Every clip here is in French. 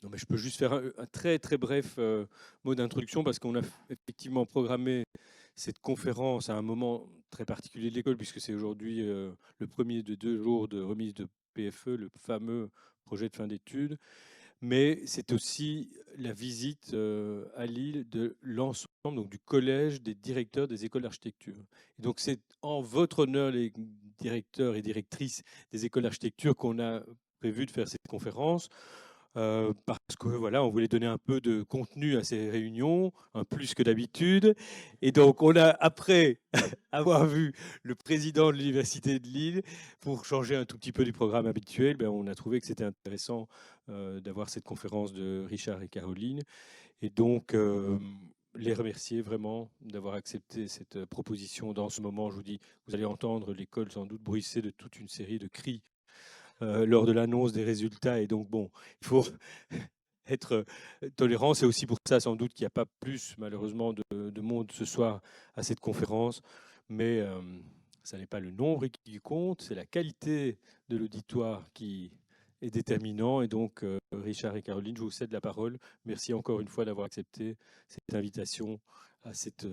Non, mais je peux juste faire un très très bref mot d'introduction parce qu'on a effectivement programmé cette conférence à un moment très particulier de l'école puisque c'est aujourd'hui le premier de 2 jours de remise de PFE, le fameux projet de fin d'études. Mais c'est aussi la visite à Lille de l'ensemble, donc du collège des directeurs des écoles d'architecture. Et donc c'est en votre honneur, les directeurs et directrices des écoles d'architecture, qu'on a prévu de faire cette conférence. Parce que voilà, on voulait donner un peu de contenu à ces réunions, un plus que d'habitude. Et donc, on a, après avoir vu le président de l'Université de Lille, pour changer un tout petit peu du programme habituel, ben, on a trouvé que c'était intéressant d'avoir cette conférence de Richard et Caroline. Et donc, les remercier vraiment d'avoir accepté cette proposition. Dans ce moment, je vous dis, vous allez entendre l'école sans doute bruisser de toute une série de cris lors de l'annonce des résultats. Et donc, bon, il faut être tolérant. C'est aussi pour ça, sans doute, qu'il n'y a pas plus, malheureusement, de monde ce soir à cette conférence. Mais ça n'est pas le nombre qui compte, c'est la qualité de l'auditoire qui est déterminant. Et donc, Richard et Caroline, je vous cède la parole. Merci encore une fois d'avoir accepté cette invitation à cette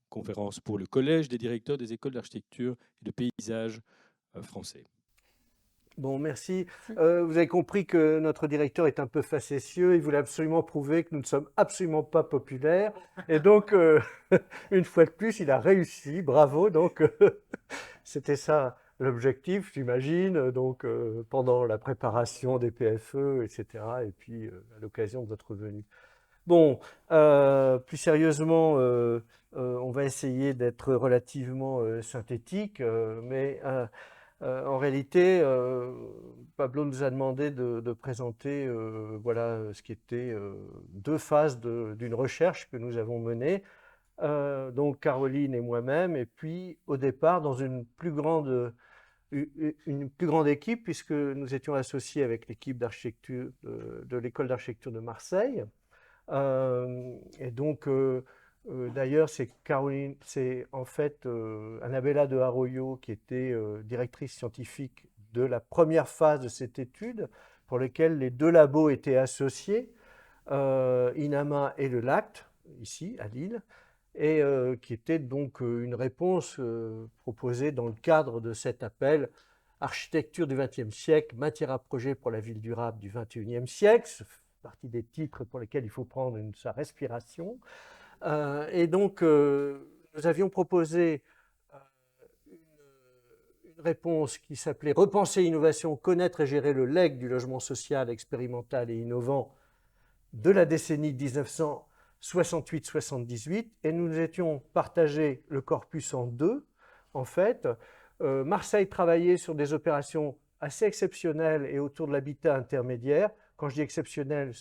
conférence pour le Collège des directeurs des écoles d'architecture et de paysage français. Bon, merci. Vous avez compris que notre directeur est un peu facétieux. Il voulait absolument prouver que nous ne sommes absolument pas populaires. Et donc, une fois de plus, il a réussi. Bravo. Donc, c'était ça l'objectif, j'imagine. Donc, pendant la préparation des PFE, etc. Et puis, à l'occasion de votre venue. Bon, plus sérieusement, on va essayer d'être relativement synthétique, mais en réalité, Pablo nous a demandé de présenter voilà, ce qui était 2 phases d'une recherche que nous avons menée, donc Caroline et moi-même, et puis au départ dans une plus grande équipe, puisque nous étions associés avec l'équipe d'architecture de l'école d'architecture de Marseille. Et donc, d'ailleurs, c'est Caroline, c'est en fait Annabella de Arroyo qui était directrice scientifique de la première phase de cette étude, pour laquelle les 2 labos étaient associés, INAMA et le LACT, ici à Lille, et qui était donc une réponse proposée dans le cadre de cet appel Architecture du XXe siècle, matière à projet pour la ville durable du XXIe siècle, partie des titres pour lesquels il faut prendre sa respiration. Et donc, nous avions proposé euh, une réponse qui s'appelait Repenser l'innovation, connaître et gérer le legs du logement social, expérimental et innovant de la décennie 1968-78. Et nous étions partagés le corpus en 2, en fait. Marseille travaillait sur des opérations assez exceptionnelles et autour de l'habitat intermédiaire. Quand je dis exceptionnel,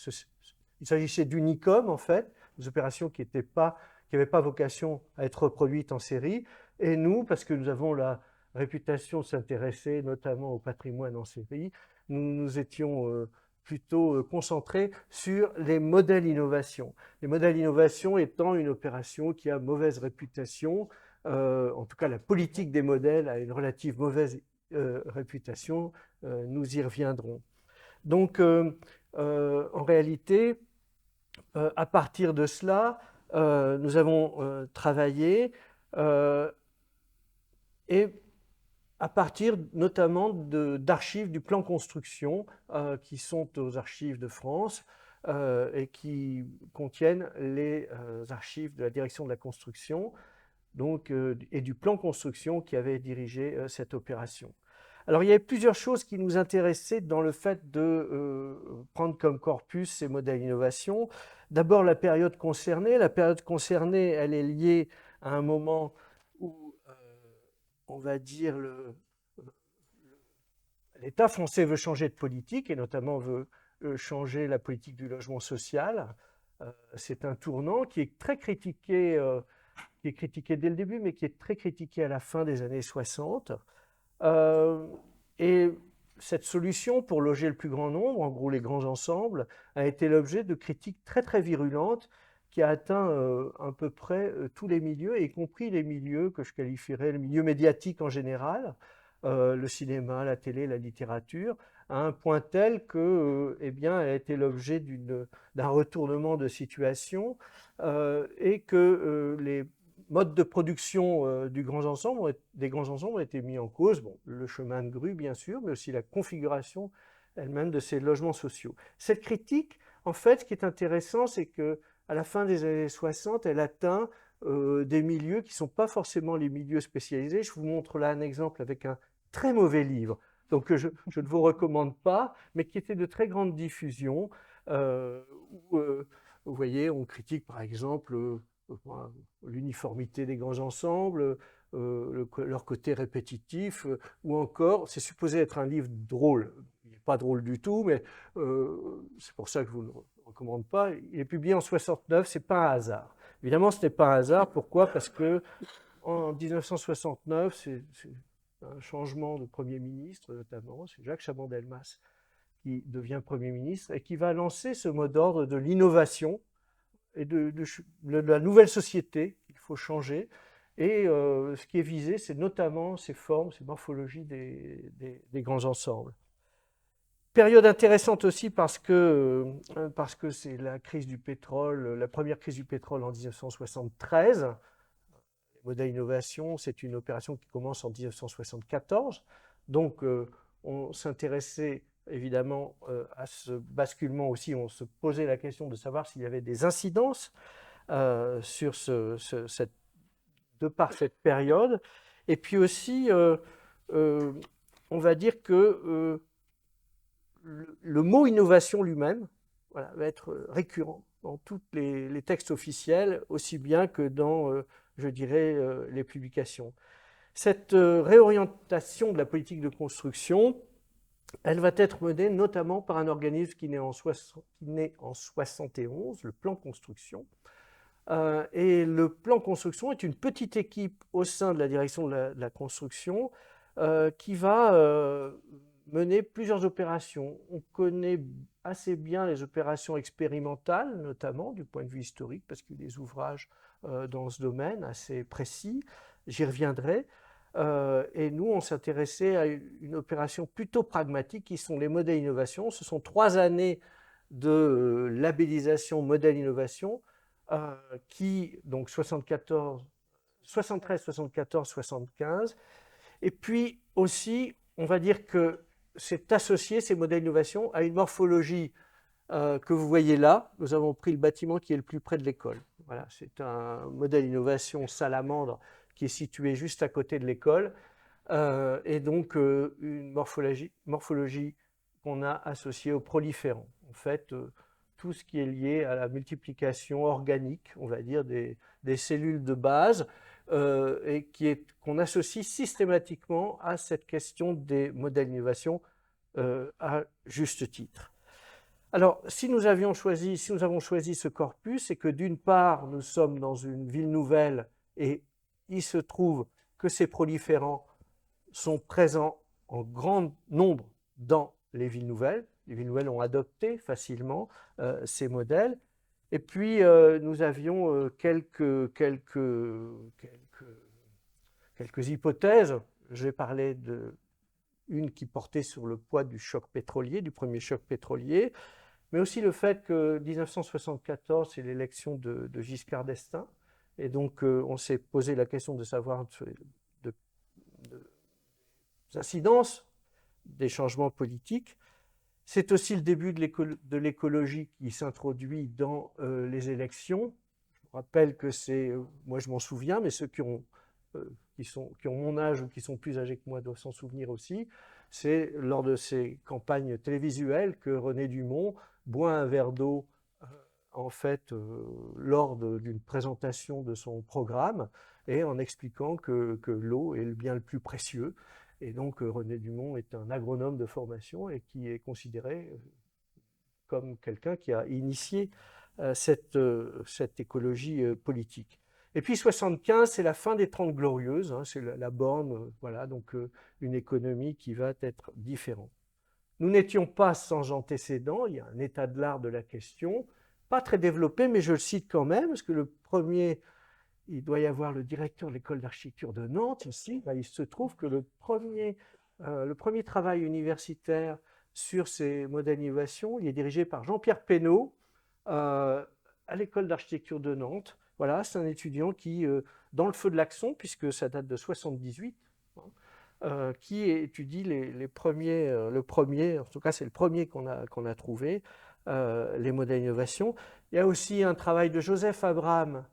il s'agissait d'UNICOM, en fait, des opérations qui n'avaient pas vocation à être reproduites en série. Et nous, parce que nous avons la réputation de s'intéresser notamment au patrimoine en série, nous étions plutôt concentrés sur les modèles innovation. Les modèles innovation étant une opération qui a mauvaise réputation, en tout cas la politique des modèles a une relative mauvaise réputation, nous y reviendrons. Donc, en réalité, à partir de cela, nous avons travaillé et à partir notamment d'archives du plan construction qui sont aux archives de France et qui contiennent les archives de la direction de la construction donc, et du plan construction qui avait dirigé cette opération. Alors il y avait plusieurs choses qui nous intéressaient dans le fait de prendre comme corpus ces modèles d'innovation. D'abord la période concernée. La période concernée, elle est liée à un moment où, on va dire, l'État français veut changer de politique et notamment veut changer la politique du logement social. C'est un tournant qui est très critiqué, qui est critiqué dès le début, mais qui est très critiqué à la fin des années 60. Euh, et cette solution pour loger le plus grand nombre, en gros les grands ensembles, a été l'objet de critiques très très virulentes qui a atteint à peu près tous les milieux, y compris les milieux que je qualifierais le milieu médiatique en général, le cinéma, la télé, la littérature, à un point tel que, eh bien, elle a été l'objet d'un retournement de situation et que les modes de production des grands ensembles ont été mis en cause. Bon, le chemin de grue, bien sûr, mais aussi la configuration elle-même de ces logements sociaux. Cette critique, en fait, ce qui est intéressant, c'est que à la fin des années 60, elle atteint des milieux qui ne sont pas forcément les milieux spécialisés. Je vous montre là un exemple avec un très mauvais livre, donc je ne vous recommande pas, mais qui était de très grande diffusion, où, vous voyez, on critique par exemple l'uniformité des grands ensembles, leur côté répétitif, ou encore, c'est supposé être un livre drôle. Il n'est pas drôle du tout, mais c'est pour ça que je ne vous le recommande pas. Il est publié en 69, c'est pas un hasard. Évidemment, ce n'est pas un hasard. Pourquoi? Parce que en 1969, c'est un changement de Premier ministre, notamment, c'est Jacques Chaban-Delmas qui devient Premier ministre et qui va lancer ce mot d'ordre de l'innovation et de la nouvelle société qu'il faut changer. Et ce qui est visé, c'est notamment ces formes, ces morphologies des grands ensembles. Période intéressante aussi parce que c'est la crise du pétrole, la première crise du pétrole en 1973. Les modèles innovation, c'est une opération qui commence en 1974. Donc, on s'intéressait évidemment à ce basculement aussi. On se posait la question de savoir s'il y avait des incidences sur de par cette période. Et puis aussi, on va dire que le mot innovation lui-même voilà, va être récurrent dans tous les textes officiels, aussi bien que dans, je dirais, les publications. Cette réorientation de la politique de construction, elle va être menée notamment par un organisme qui naît en 71, le plan construction. Et le plan construction est une petite équipe au sein de la direction de la construction qui va mener plusieurs opérations. On connaît assez bien les opérations expérimentales, notamment du point de vue historique, parce qu'il y a des ouvrages dans ce domaine assez précis. J'y reviendrai. Et nous, on s'intéressait à une opération plutôt pragmatique qui sont les modèles innovation. Ce sont 3 années de labellisation modèle innovation qui, donc 73, 74, 75. Et puis aussi, on va dire que c'est associé, ces modèles d'innovation, à une morphologie que vous voyez là. Nous avons pris le bâtiment qui est le plus près de l'école. Voilà, c'est un modèle innovation salamandre qui est situé juste à côté de l'école. Et donc une morphologie qu'on a associée au proliférant. En fait, tout ce qui est lié à la multiplication organique, on va dire, des cellules de base, et qu'on associe systématiquement à cette question des modèles d'innovation à juste titre. Alors, si nous avons choisi ce corpus, c'est que d'une part, nous sommes dans une ville nouvelle et il se trouve que ces proliférants sont présents en grand nombre dans les villes nouvelles. Les villes nouvelles ont adopté facilement ces modèles. Et puis, nous avions quelques hypothèses. Je vais parler d'une qui portait sur le poids du choc pétrolier, du premier choc pétrolier, mais aussi le fait que 1974, c'est l'élection de Giscard d'Estaing. Et donc, on s'est posé la question de savoir des incidences des changements politiques. C'est aussi le début de l'écologie qui s'introduit dans les élections. Je vous rappelle que c'est, moi je m'en souviens, mais ceux qui ont mon âge ou qui sont plus âgés que moi doivent s'en souvenir aussi. C'est lors de ces campagnes télévisuelles que René Dumont boit un verre d'eau en fait lors d'une présentation de son programme et en expliquant que l'eau est le bien le plus précieux. Et donc René Dumont est un agronome de formation et qui est considéré comme quelqu'un qui a initié cette écologie politique. Et puis 75, c'est la fin des 30 glorieuses, hein, c'est la borne, voilà, donc une économie qui va être différente. Nous n'étions pas sans antécédents, il y a un état de l'art de la question, pas très développé, mais je le cite quand même, parce que le premier, il doit y avoir le directeur de l'école d'architecture de Nantes ici, il se trouve que le premier travail universitaire sur ces modèles d'innovation. Il est dirigé par Jean-Pierre Pénaud à l'école d'architecture de Nantes. Voilà, c'est un étudiant qui, dans le feu de l'Axon, puisque ça date de 78, qui étudie les premiers, le premier, en tout cas c'est le premier qu'on a trouvé, les modèles d'innovation. Il y a aussi un travail de Joseph Abraham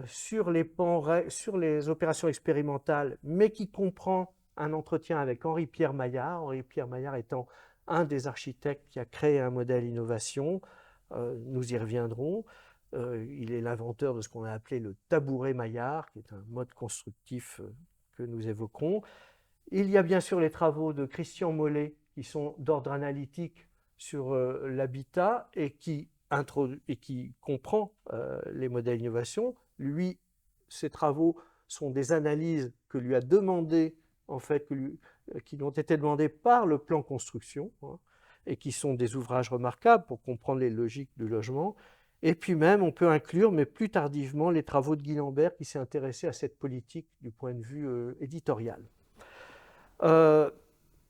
sur les opérations expérimentales, mais qui comprend un entretien avec Henri-Pierre Maillard. Henri-Pierre Maillard étant un des architectes qui a créé un modèle innovation. Nous y reviendrons. Il est l'inventeur de ce qu'on a appelé le tabouret Maillard, qui est un mode constructif que nous évoquons. Il y a bien sûr les travaux de Christian Mollet, qui sont d'ordre analytique sur l'habitat et qui comprend les modèles d'innovation. Lui, ses travaux sont des analyses que lui a demandées, en fait, qui lui ont été demandées par le plan construction, et qui sont des ouvrages remarquables pour comprendre les logiques du logement. Et puis même, on peut inclure, mais plus tardivement, les travaux de Guy Lambert, qui s'est intéressé à cette politique du point de vue éditorial.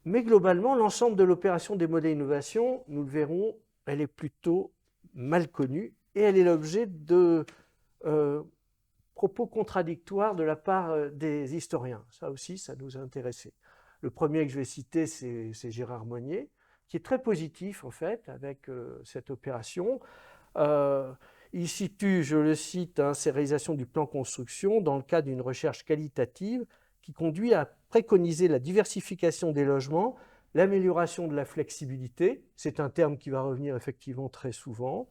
Mais globalement, l'ensemble de l'opération des modèles d'innovation, nous le verrons, elle est plutôt mal connue et elle est l'objet de propos contradictoires de la part des historiens. Ça aussi, ça nous a intéressés. Le premier que je vais citer, c'est Gérard Monnier, qui est très positif en fait avec cette opération. Il situe, je le cite, ces réalisations du plan construction dans le cadre d'une recherche qualitative qui conduit à préconiser la diversification des logements, l'amélioration de la flexibilité, c'est un terme qui va revenir effectivement très souvent,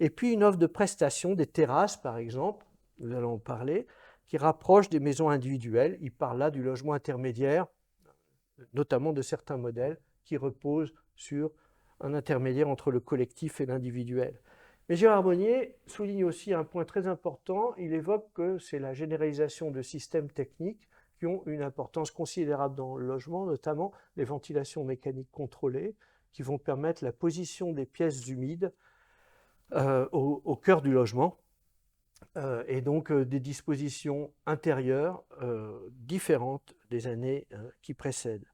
et puis une offre de prestation, des terrasses par exemple, nous allons en parler, qui rapproche des maisons individuelles. Il parle là du logement intermédiaire, notamment de certains modèles qui reposent sur un intermédiaire entre le collectif et l'individuel. Mais Gérard Monnier souligne aussi un point très important, il évoque que c'est la généralisation de systèmes techniques qui ont une importance considérable dans le logement, notamment les ventilations mécaniques contrôlées, qui vont permettre la position des pièces humides au cœur du logement, et donc des dispositions intérieures différentes des années qui précèdent.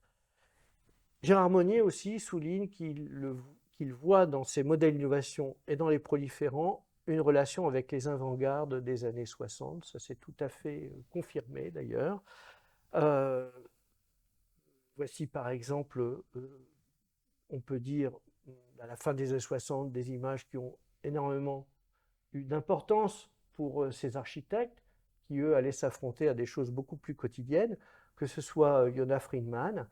Gérard Monnier aussi souligne qu'il voit dans ces modèles d'innovation et dans les proliférants une relation avec les avant-gardes des années 60. Ça s'est tout à fait confirmé d'ailleurs. Voici par exemple, on peut dire à la fin des années 60, des images qui ont énormément eu d'importance pour ces architectes qui, eux, allaient s'affronter à des choses beaucoup plus quotidiennes, que ce soit Yona Friedman,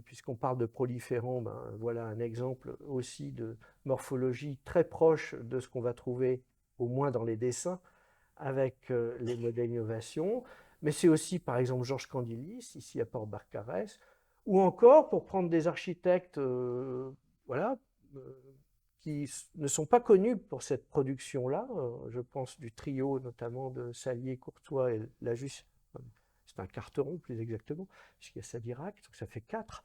puisqu'on parle de proliférants, voilà un exemple aussi de morphologie très proche de ce qu'on va trouver, au moins dans les dessins, avec les modèles d'innovation. Mais c'est aussi, par exemple, Georges Candilis, ici à Port-Barcarès, ou encore, pour prendre des architectes qui ne sont pas connus pour cette production-là, je pense du trio notamment de Salier, Courtois et Lajus, c'est un carteron plus exactement, puisqu'il y a Sadirac, donc ça fait 4,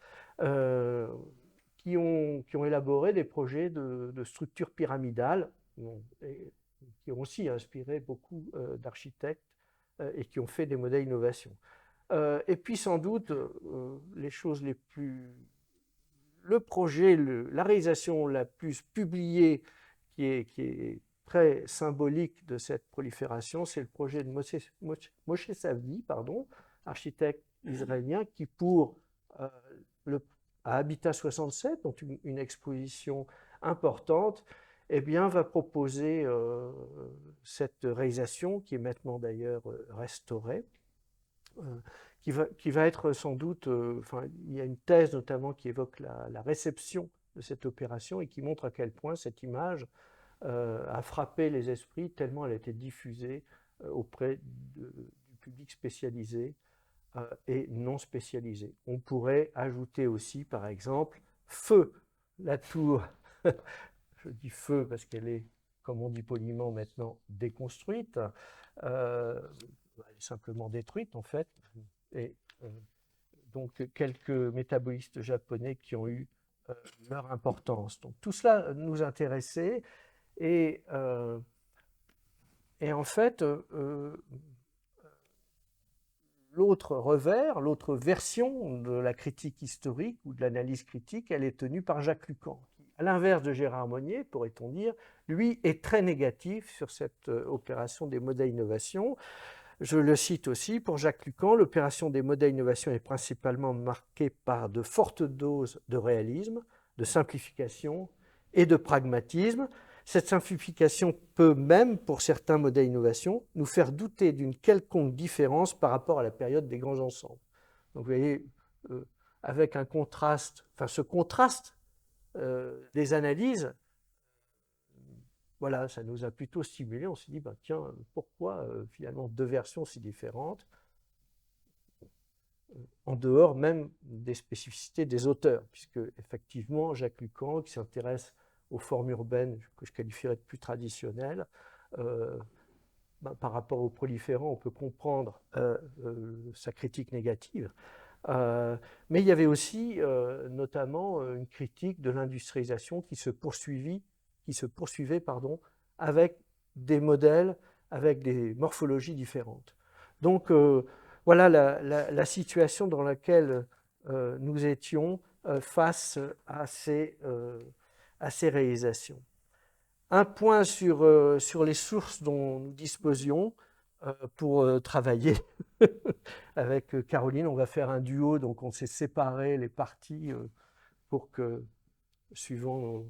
qui ont élaboré des projets de structures pyramidales, et qui ont aussi inspiré beaucoup d'architectes et qui ont fait des modèles d'innovation. Et puis sans doute, les choses les plus... Le projet, la réalisation la plus publiée, qui est très symbolique de cette prolifération, c'est le projet de Moshe Savdi, architecte israélien, qui pour à Habitat 67, donc une exposition importante, eh bien, va proposer cette réalisation, qui est maintenant d'ailleurs restaurée, qui va être sans doute, il y a une thèse notamment qui évoque la réception de cette opération et qui montre à quel point cette image a frappé les esprits tellement elle a été diffusée auprès du public spécialisé et non spécialisé. On pourrait ajouter aussi, par exemple, Feu, la tour. Je dis Feu parce qu'elle est, comme on dit poliment maintenant, déconstruite. Elle est simplement détruite en fait. Et donc quelques métabolistes japonais qui ont eu leur importance. Donc tout cela nous intéressait et en fait l'autre revers, l'autre version de la critique historique ou de l'analyse critique, elle est tenue par Jacques Lucan. À l'inverse de Gérard Monnier, pourrait-on dire, lui est très négatif sur cette opération des modèles innovation. Je le cite aussi, pour Jacques Lucan, l'opération des modèles innovation est principalement marquée par de fortes doses de réalisme, de simplification et de pragmatisme. Cette simplification peut même, pour certains modèles innovation, nous faire douter d'une quelconque différence par rapport à la période des grands ensembles. Donc vous voyez, avec un contraste, enfin ce contraste des analyses, voilà, ça nous a plutôt stimulé. On s'est dit, bah, tiens, pourquoi finalement deux versions si différentes, en dehors même des spécificités des auteurs, puisque effectivement, Jacques Lucan, qui s'intéresse aux formes urbaines que je qualifierais de plus traditionnelles, par rapport aux proliférants, on peut comprendre sa critique négative. Mais il y avait aussi notamment une critique de l'industrialisation qui se poursuivait avec des modèles, avec des morphologies différentes. Donc voilà la situation dans laquelle nous étions face à ces réalisations. Un point sur les sources dont nous disposions pour travailler avec Caroline. On va faire un duo, donc on s'est séparé les parties pour que, suivant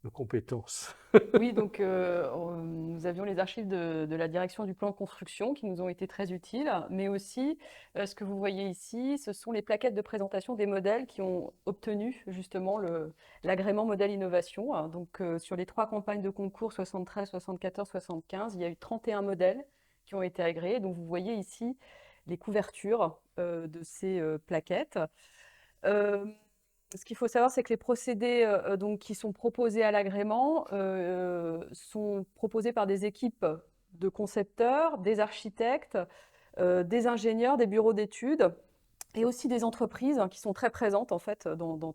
nos compétences. Oui, donc nous avions les archives de la direction du plan de construction qui nous ont été très utiles, mais aussi ce que vous voyez ici, ce sont les plaquettes de présentation des modèles qui ont obtenu justement l'agrément modèle innovation. Hein. Donc sur les 3 campagnes de concours 73, 74, 75, il y a eu 31 modèles qui ont été agréés. Donc vous voyez ici les couvertures de ces plaquettes. Ce qu'il faut savoir, c'est que les procédés donc, qui sont proposés à l'agrément sont proposés par des équipes de concepteurs, des architectes, des ingénieurs, des bureaux d'études et aussi des entreprises hein, qui sont très présentes en fait dans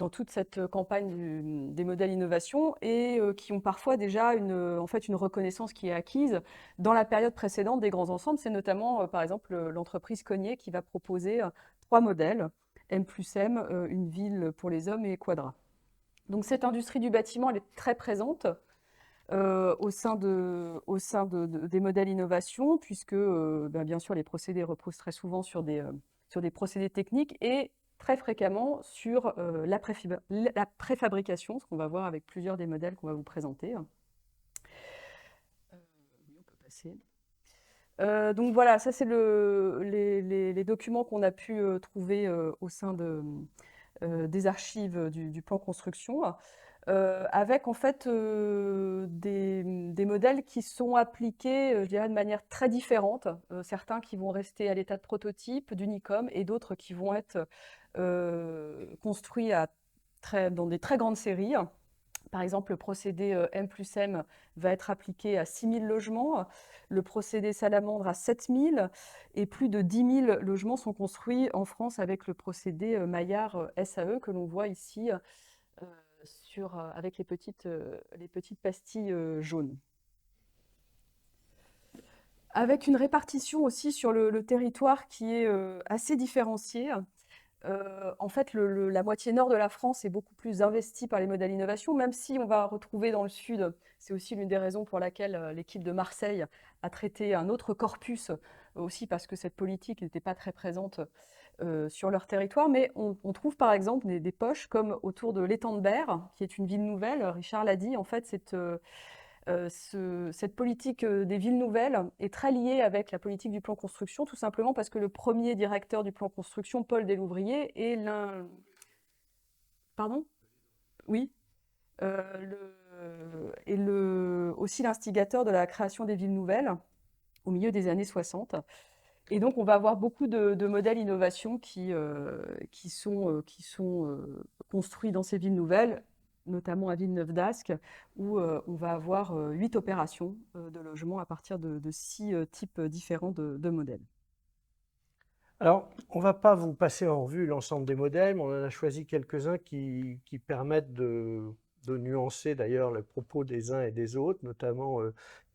toute cette campagne des modèles innovation et qui ont parfois déjà en fait, une reconnaissance qui est acquise dans la période précédente des grands ensembles. C'est notamment, par exemple, l'entreprise Cognier qui va proposer 3 modèles. M+M, une ville pour les hommes et Quadra. Donc cette industrie du bâtiment, elle est très présente au sein des modèles innovation, puisque bien sûr les procédés reposent très souvent sur des procédés techniques et très fréquemment sur la préfabrication, ce qu'on va voir avec plusieurs des modèles qu'on va vous présenter. Oui, on peut passer. Donc voilà, ça c'est les documents qu'on a pu trouver au sein des archives du plan construction, avec en fait des modèles qui sont appliqués, je dirais, de manière très différente. Certains qui vont rester à l'état de prototype, d'unicum, et d'autres qui vont être construits dans des très grandes séries. Par exemple, le procédé M+M va être appliqué à 6 000 logements, le procédé Salamandre à 7 000, et plus de 10 000 logements sont construits en France avec le procédé Maillard SAE que l'on voit ici avec les petites pastilles jaunes. Avec une répartition aussi sur le territoire qui est assez différenciée. En fait, la moitié nord de la France est beaucoup plus investie par les modèles innovation, même si on va retrouver dans le sud, c'est aussi l'une des raisons pour laquelle l'équipe de Marseille a traité un autre corpus, aussi parce que cette politique n'était pas très présente sur leur territoire. Mais on trouve par exemple des poches comme autour de l'étang de Berre, qui est une ville nouvelle. Richard l'a dit, en fait, cette politique des villes nouvelles est très liée avec la politique du plan construction, tout simplement parce que le premier directeur du plan construction, Paul Delouvrier, est l'un... Pardon ? Oui. Aussi l'instigateur de la création des villes nouvelles au milieu des années 60. Et donc, on va avoir beaucoup de modèles innovation qui sont construits dans ces villes nouvelles, notamment à Villeneuve-d'Ascq, où on va avoir 8 opérations de logement à partir de 6 types différents de modèles. Alors, on ne va pas vous passer en revue l'ensemble des modèles, mais on en a choisi quelques-uns qui permettent de nuancer d'ailleurs le propos des uns et des autres, notamment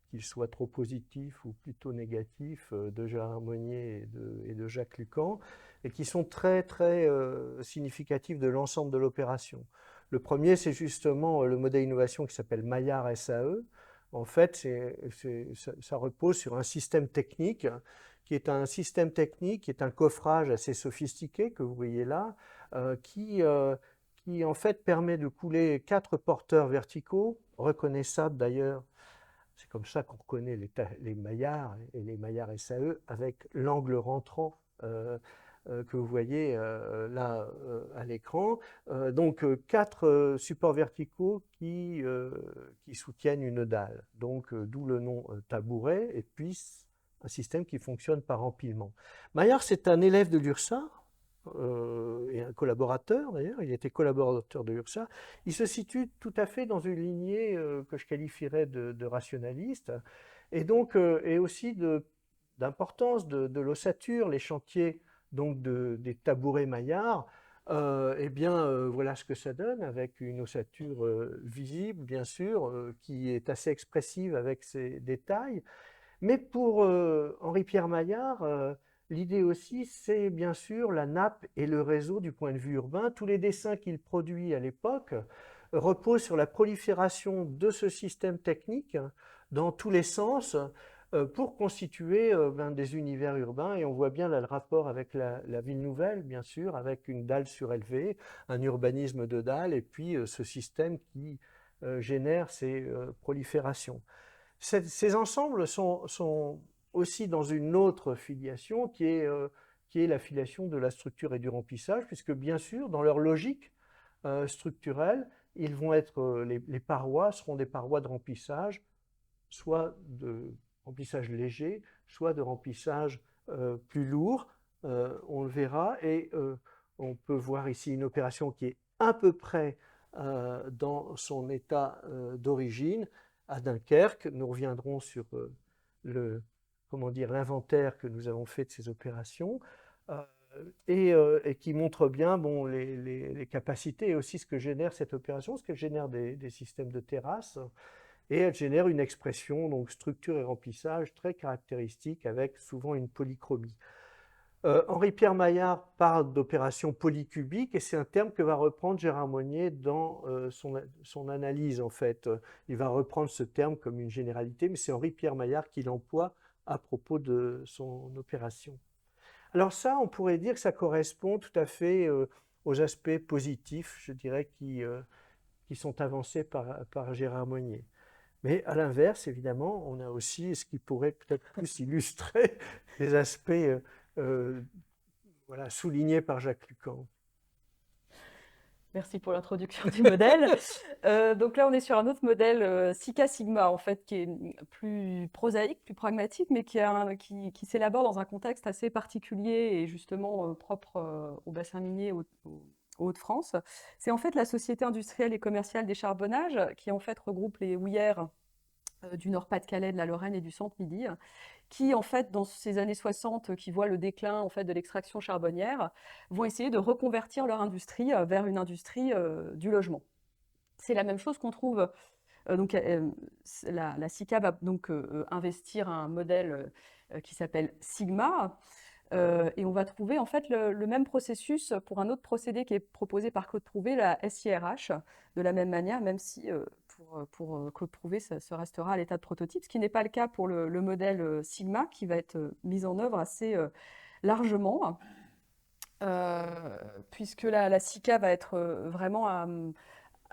qu'ils soient trop positifs ou plutôt négatifs, de Gérard Monnier et de Jacques Lucan, et qui sont très très significatifs de l'ensemble de l'opération. Le premier, c'est justement le modèle innovation qui s'appelle Maillard SAE. En fait, ça repose sur un système technique qui est un coffrage assez sophistiqué que vous voyez là, qui en fait permet de couler 4 porteurs verticaux, reconnaissables d'ailleurs. C'est comme ça qu'on reconnaît les Maillards et les Maillards SAE avec l'angle rentrant que vous voyez là à l'écran. Donc 4 supports verticaux qui soutiennent une dalle. Donc d'où le nom tabouret, et puis un système qui fonctionne par empilement. Maillard, c'est un élève de l'URSSA, et un collaborateur d'ailleurs, il était collaborateur de l'URSSA. Il se situe tout à fait dans une lignée que je qualifierais de rationaliste, et donc et aussi d'importance de l'ossature, les chantiers donc des tabourets Maillard. Eh bien, voilà ce que ça donne, avec une ossature visible, bien sûr, qui est assez expressive avec ses détails. Mais pour Henri-Pierre Maillard, l'idée aussi, c'est bien sûr la nappe et le réseau du point de vue urbain. Tous les dessins qu'il produit à l'époque reposent sur la prolifération de ce système technique dans tous les sens pour constituer des univers urbains. Et on voit bien là le rapport avec la ville nouvelle, bien sûr, avec une dalle surélevée, un urbanisme de dalle, et puis ce système qui génère ces proliférations. Ces ensembles sont aussi dans une autre filiation qui est la filiation de la structure et du remplissage, puisque bien sûr, dans leur logique structurelle, ils vont être, les parois seront des parois de remplissage, soit de remplissage léger, soit de remplissage plus lourd. On le verra, et on peut voir ici une opération qui est à peu près dans son état d'origine, à Dunkerque. Nous reviendrons sur l'inventaire que nous avons fait de ces opérations, et qui montre bien les capacités et aussi ce que génère cette opération, parce qu'elle génère des systèmes de terrasses, et elle génère une expression, donc structure et remplissage, très caractéristique, avec souvent une polychromie. Henri-Pierre Maillard parle d'opération polycubique, et c'est un terme que va reprendre Gérard Monnier dans son analyse, en fait. Il va reprendre ce terme comme une généralité, mais c'est Henri-Pierre Maillard qui l'emploie à propos de son opération. Alors ça, on pourrait dire que ça correspond tout à fait aux aspects positifs, je dirais, qui sont avancés par Gérard Monnier. Mais à l'inverse, évidemment, on a aussi ce qui pourrait peut-être plus illustrer les aspects soulignés par Jacques Lucan. Merci pour l'introduction du modèle. Donc là, on est sur un autre modèle, Sika Sigma, en fait, qui est plus prosaïque, plus pragmatique, mais qui s'élabore dans un contexte assez particulier et justement propre au bassin minier aux Hauts-de-France. C'est en fait la Société industrielle et commerciale des charbonnages qui en fait regroupe les houillères du Nord-Pas-de-Calais, de la Lorraine et du Centre-Midi, qui en fait dans ces années 60 qui voient le déclin en fait de l'extraction charbonnière, vont essayer de reconvertir leur industrie vers une industrie du logement. C'est la même chose qu'on trouve donc la Sika va donc investir un modèle qui s'appelle Sigma. Et on va trouver en fait le même processus pour un autre procédé qui est proposé par Claude Prouvé, la SIRH, de la même manière, même si pour Claude Prouvé, ça restera à l'état de prototype, ce qui n'est pas le cas pour le modèle Sigma, qui va être mis en œuvre assez largement, puisque la Sika va être vraiment a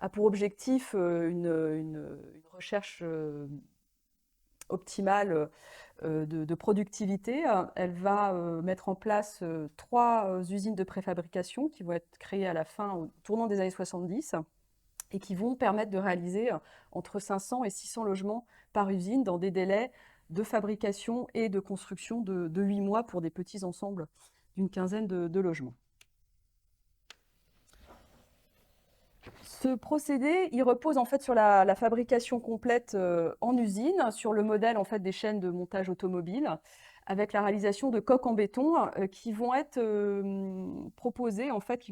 pour objectif une recherche optimale de productivité. Elle va mettre en place 3 usines de préfabrication qui vont être créées à la fin, au tournant des années 70, et qui vont permettre de réaliser entre 500 et 600 logements par usine dans des délais de fabrication et de construction de 8 mois pour des petits ensembles d'une quinzaine de logements. Ce procédé, il repose en fait sur la fabrication complète en usine, sur le modèle en fait des chaînes de montage automobile, avec la réalisation de coques en béton qui vont être proposées en fait,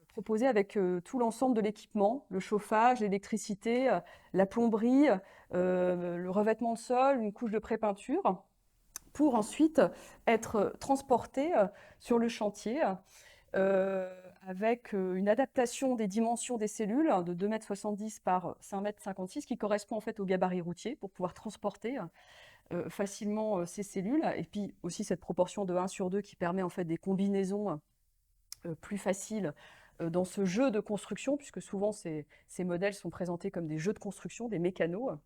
proposées avec tout l'ensemble de l'équipement, le chauffage, l'électricité, la plomberie, le revêtement de sol, une couche de pré-peinture, pour ensuite être transporté sur le chantier avec une adaptation des dimensions des cellules de 2,70 m par 5,56 m qui correspond en fait au gabarit routier pour pouvoir transporter facilement ces cellules. Et puis aussi cette proportion de 1/2 qui permet en fait des combinaisons plus faciles dans ce jeu de construction, puisque souvent ces modèles sont présentés comme des jeux de construction, des mécanos.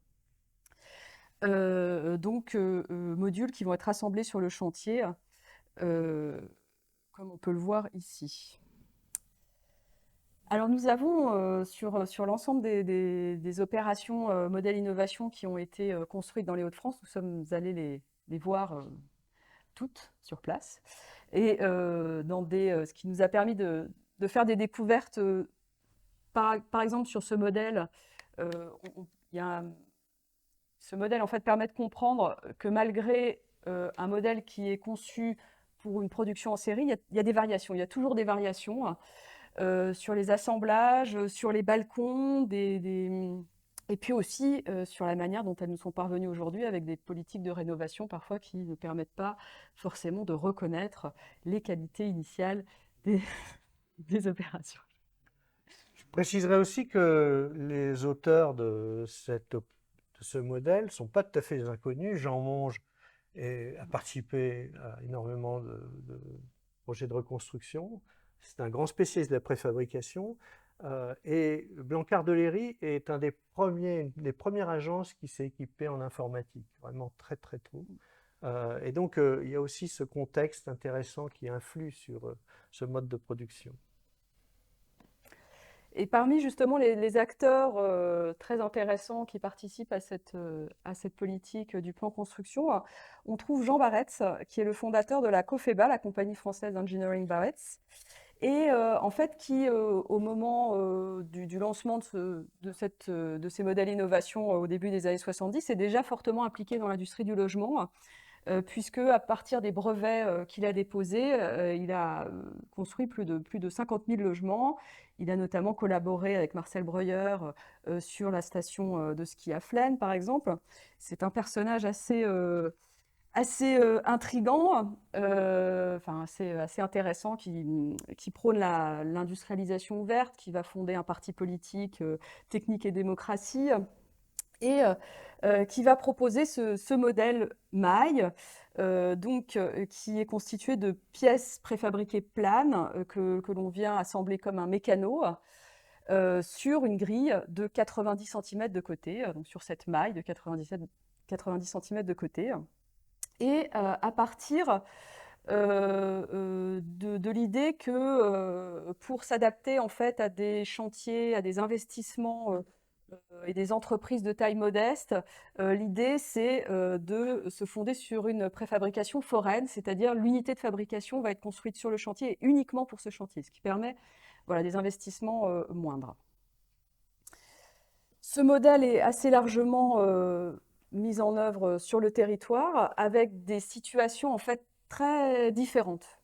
Modules qui vont être assemblés sur le chantier, comme on peut le voir ici. Alors nous avons sur l'ensemble des opérations modèles innovation qui ont été construites dans les Hauts-de-France, nous sommes allés les voir toutes sur place, et ce qui nous a permis de faire des découvertes. Par exemple, sur ce modèle, ce modèle en fait permet de comprendre que malgré un modèle qui est conçu pour une production en série, il y a des variations, il y a toujours des variations sur les assemblages, sur les balcons, et puis aussi sur la manière dont elles nous sont parvenues aujourd'hui avec des politiques de rénovation parfois qui ne permettent pas forcément de reconnaître les qualités initiales des opérations. Je préciserai aussi que les auteurs de ce modèle ne sont pas tout à fait des inconnus. Jean Monge a participé à énormément de projets de reconstruction. C'est un grand spécialiste de la préfabrication. Et Blanquart de Léry est une des premières agences qui s'est équipée en informatique, vraiment très très tôt. Et donc il y a aussi ce contexte intéressant qui influe sur ce mode de production. Et parmi justement les acteurs très intéressants qui participent à cette politique du plan construction, on trouve Jean Barretz, qui est le fondateur de la COFEBA, la compagnie française d'Engineering Barretz, et en fait qui, au moment du lancement de ces modèles innovation au début des années 70, est déjà fortement impliqué dans l'industrie du logement, puisque à partir des brevets qu'il a déposés, il a construit plus de 50 000 logements. Il a notamment collaboré avec Marcel Breuer sur la station de ski à Flaine, par exemple. C'est un personnage assez intrigant, assez intéressant, qui prône l'industrialisation ouverte, qui va fonder un parti politique, Technique et démocratie, et qui va proposer ce modèle maille, qui est constitué de pièces préfabriquées planes que l'on vient assembler comme un mécano sur une grille de 90 cm de côté, donc sur cette maille de 90 cm de côté. Et à partir de l'idée que pour s'adapter en fait à des chantiers, à des investissements et des entreprises de taille modeste, l'idée c'est de se fonder sur une préfabrication foraine, c'est-à-dire l'unité de fabrication va être construite sur le chantier et uniquement pour ce chantier, ce qui permet des investissements moindres. Ce modèle est assez largement mis en œuvre sur le territoire avec des situations en fait très différentes.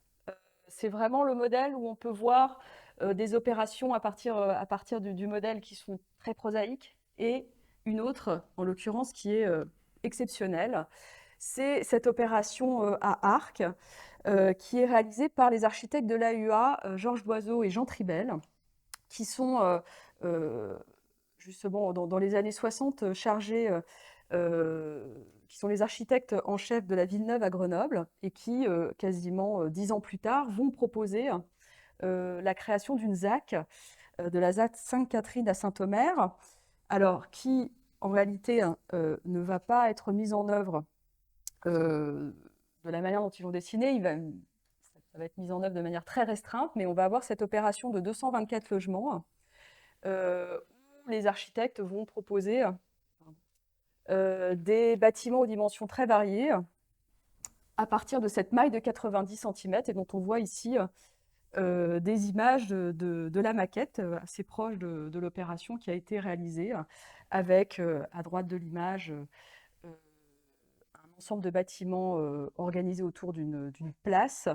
C'est vraiment le modèle où on peut voir des opérations à partir du modèle qui sont très prosaïques et une autre, en l'occurrence, qui est exceptionnelle. C'est cette opération à arc qui est réalisée par les architectes de l'AUA, Georges Doiseau et Jean Tribel, qui sont justement dans les années 60 chargés, qui sont les architectes en chef de la Villeneuve à Grenoble et qui, quasiment 10 ans plus tard, vont proposer la création d'une ZAC, de la ZAC Sainte-Catherine à Saint-Omer, alors qui en réalité ne va pas être mise en œuvre de la manière dont ils l'ont dessiné. Ça va être mis en œuvre de manière très restreinte, mais on va avoir cette opération de 224 logements où les architectes vont proposer des bâtiments aux dimensions très variées à partir de cette maille de 90 cm et dont on voit ici des images de la maquette assez proche de l'opération qui a été réalisée avec à droite de l'image un ensemble de bâtiments organisés autour d'une place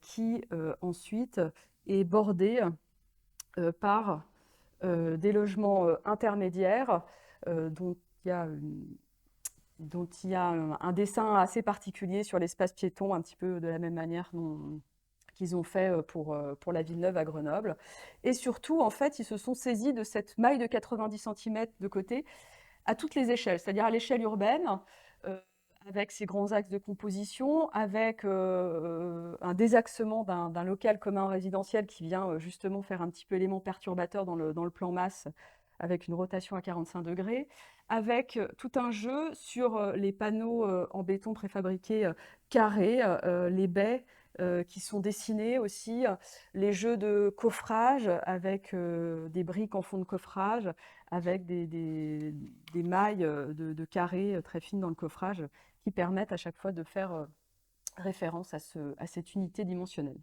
qui ensuite est bordée par des logements intermédiaires dont dont il y a un dessin assez particulier sur l'espace piéton, un petit peu de la même manière qu'ils ont fait pour la Villeneuve à Grenoble. Et surtout, en fait, ils se sont saisis de cette maille de 90 cm de côté à toutes les échelles, c'est-à-dire à l'échelle urbaine, avec ces grands axes de composition, avec un désaxement d'un local commun résidentiel qui vient justement faire un petit peu élément perturbateur dans le plan masse, avec une rotation à 45 degrés, avec tout un jeu sur les panneaux en béton préfabriqués carrés, les baies qui sont dessinés aussi, les jeux de coffrage avec des briques en fond de coffrage, avec des mailles de carrés très fines dans le coffrage qui permettent à chaque fois de faire référence à cette unité dimensionnelle.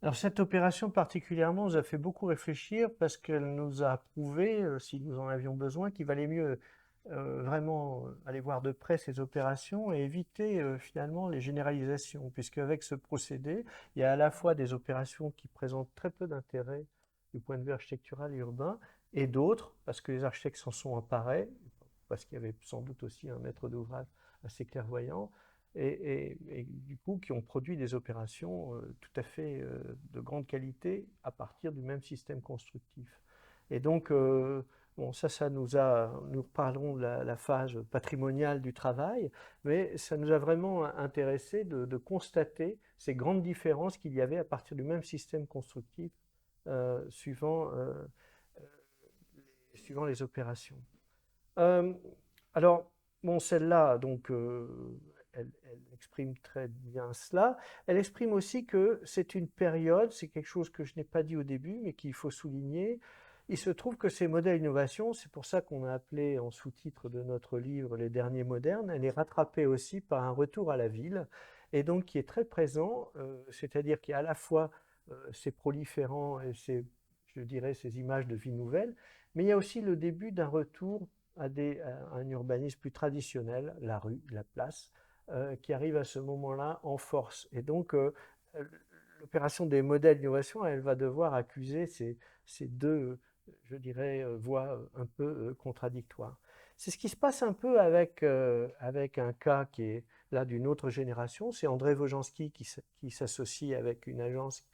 Alors cette opération particulièrement nous a fait beaucoup réfléchir parce qu'elle nous a prouvé, si nous en avions besoin, qu'il valait mieux vraiment aller voir de près ces opérations et éviter finalement les généralisations, puisque avec ce procédé, il y a à la fois des opérations qui présentent très peu d'intérêt du point de vue architectural et urbain, et d'autres, parce que les architectes s'en sont emparés, parce qu'il y avait sans doute aussi un maître d'ouvrage assez clairvoyant, et du coup qui ont produit des opérations tout à fait de grande qualité à partir du même système constructif. Et donc, bon, ça nous reparlerons de la phase patrimoniale du travail, mais ça nous a vraiment intéressé de constater ces grandes différences qu'il y avait à partir du même système constructif suivant les opérations. Alors, bon, celle-là, donc, elle exprime très bien cela. Elle exprime aussi que c'est une période, c'est quelque chose que je n'ai pas dit au début, mais qu'il faut souligner. Il se trouve que ces modèles d'innovation, c'est pour ça qu'on a appelé en sous-titre de notre livre Les derniers modernes, elle est rattrapée aussi par un retour à la ville, et donc qui est très présent, c'est-à-dire qu'il y a à la fois ces proliférants et je dirais, ces images de vie nouvelle, mais il y a aussi le début d'un retour à un urbanisme plus traditionnel, la rue, la place, qui arrive à ce moment-là en force. Et donc, l'opération des modèles d'innovation, elle va devoir accuser ces deux, je dirais, voies un peu contradictoires. C'est ce qui se passe un peu avec un cas qui est là d'une autre génération. C'est André Wojanski qui s'associe avec une agence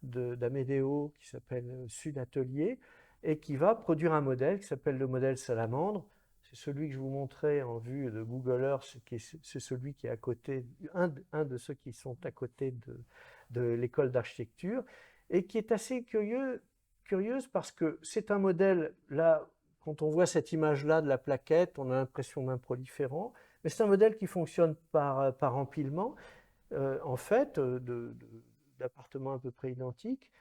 d'Amédéo qui s'appelle Sud Atelier et qui va produire un modèle qui s'appelle le modèle Salamandre. C'est celui que je vous montrais en vue de Google Earth, c'est celui qui est à côté, un de ceux qui sont à côté de l'école d'architecture, et qui est assez curieuse parce que c'est un modèle, là, quand on voit cette image-là de la plaquette, on a l'impression d'un proliférant, mais c'est un modèle qui fonctionne par empilement, en fait, d'appartements à peu près identiques,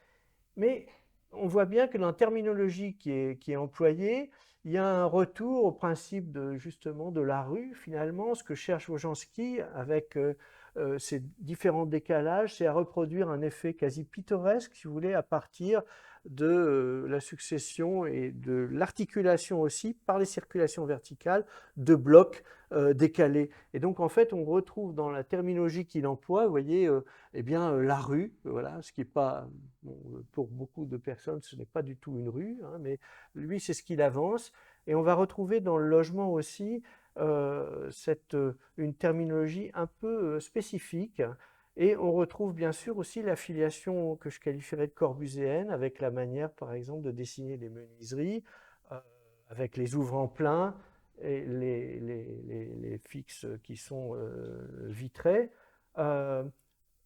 mais on voit bien que dans la terminologie qui est employée, il y a un retour au principe justement de la rue. Finalement, ce que cherche Wojanski avec ces différents décalages, c'est à reproduire un effet quasi pittoresque, si vous voulez, à partir de la succession et de l'articulation aussi par les circulations verticales de blocs décalés. Et donc, en fait, on retrouve dans la terminologie qu'il emploie, vous voyez, eh bien, la rue, voilà, ce qui n'est pas, bon, pour beaucoup de personnes, ce n'est pas du tout une rue, hein, mais lui, c'est ce qu'il avance. Et on va retrouver dans le logement aussi une terminologie un peu spécifique. Et on retrouve bien sûr aussi l'affiliation que je qualifierais de corbuséenne avec la manière, par exemple, de dessiner les menuiseries, avec les ouvrants pleins et les fixes qui sont vitrés,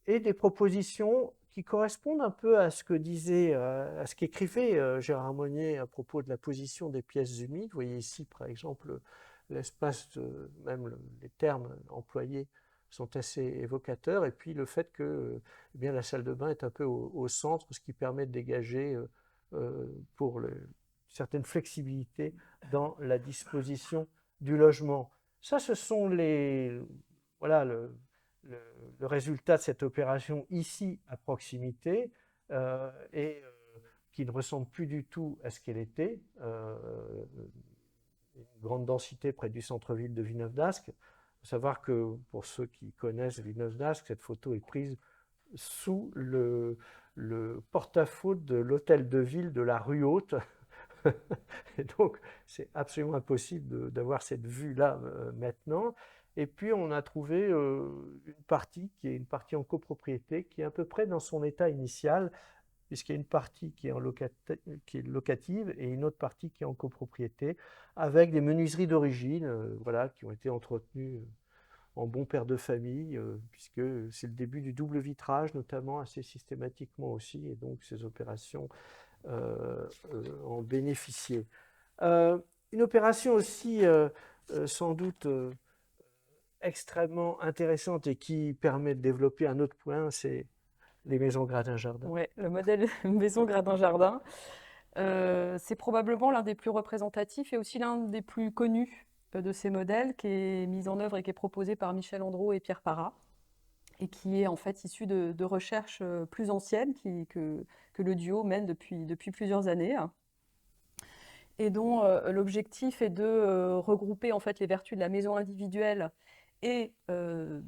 et des propositions qui correspondent un peu à ce que disait, à ce qu'écrivait Gérard Monnier à propos de la position des pièces humides. Vous voyez ici, par exemple, l'espace, même les termes employés sont assez évocateurs, et puis le fait que eh bien, la salle de bain est un peu au centre, ce qui permet de dégager pour certaines flexibilités dans la disposition du logement. Ça, ce sont voilà, le résultat de cette opération ici à proximité, et qui ne ressemble plus du tout à ce qu'elle était. Une grande densité près du centre-ville de Villeneuve-d'Ascq. Il faut savoir que pour ceux qui connaissent Villeneuve-d'Ascq, cette photo est prise sous le porte-à-faux de l'hôtel de ville de la Rue Haute, Et donc, c'est absolument impossible d'avoir cette vue-là maintenant. Et puis, on a trouvé une partie qui est une partie en copropriété, qui est à peu près dans son état initial, puisqu'il y a une partie qui est locative et une autre partie qui est en copropriété, avec des menuiseries d'origine, voilà, qui ont été entretenues en bon père de famille, puisque c'est le début du double vitrage, notamment assez systématiquement aussi, et donc ces opérations en bénéficiaient. Une opération aussi sans doute extrêmement intéressante et qui permet de développer un autre point, c'est les maisons gradin-jardin. Ouais, le modèle maison gradin-jardin, c'est probablement l'un des plus représentatifs et aussi l'un des plus connus de ces modèles, qui est mis en œuvre et qui est proposé par Michel Andreau et Pierre Parra, et qui est en fait issu de recherches plus anciennes que le duo mène depuis plusieurs années, et dont l'objectif est de regrouper en fait les vertus de la maison individuelle et de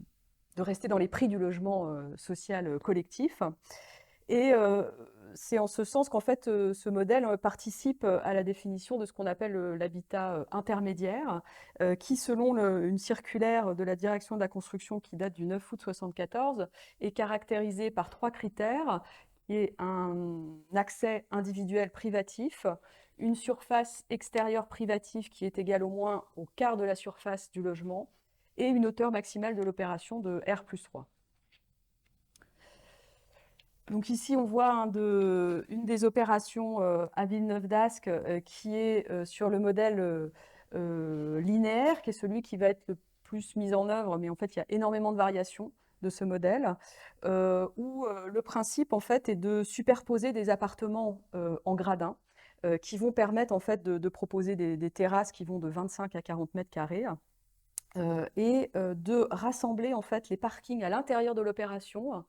rester dans les prix du logement social collectif. Et c'est en ce sens qu'en fait, ce modèle participe à la définition de ce qu'on appelle l'habitat intermédiaire, qui, selon une circulaire de la direction de la construction qui date du 9 août 1974, est caractérisé par 3 critères, qui est un accès individuel privatif, une surface extérieure privative qui est égale au moins au quart de la surface du logement, et une hauteur maximale de l'opération de R+3. Donc ici, on voit une des opérations à Villeneuve-d'Ascq qui est sur le modèle linéaire, qui est celui qui va être le plus mis en œuvre, mais en fait, il y a énormément de variations de ce modèle, où le principe, en fait, est de superposer des appartements en gradin, qui vont permettre, en fait, de proposer des terrasses qui vont de 25 à 40 mètres carrés, et de rassembler, en fait, les parkings à l'intérieur de l'opération,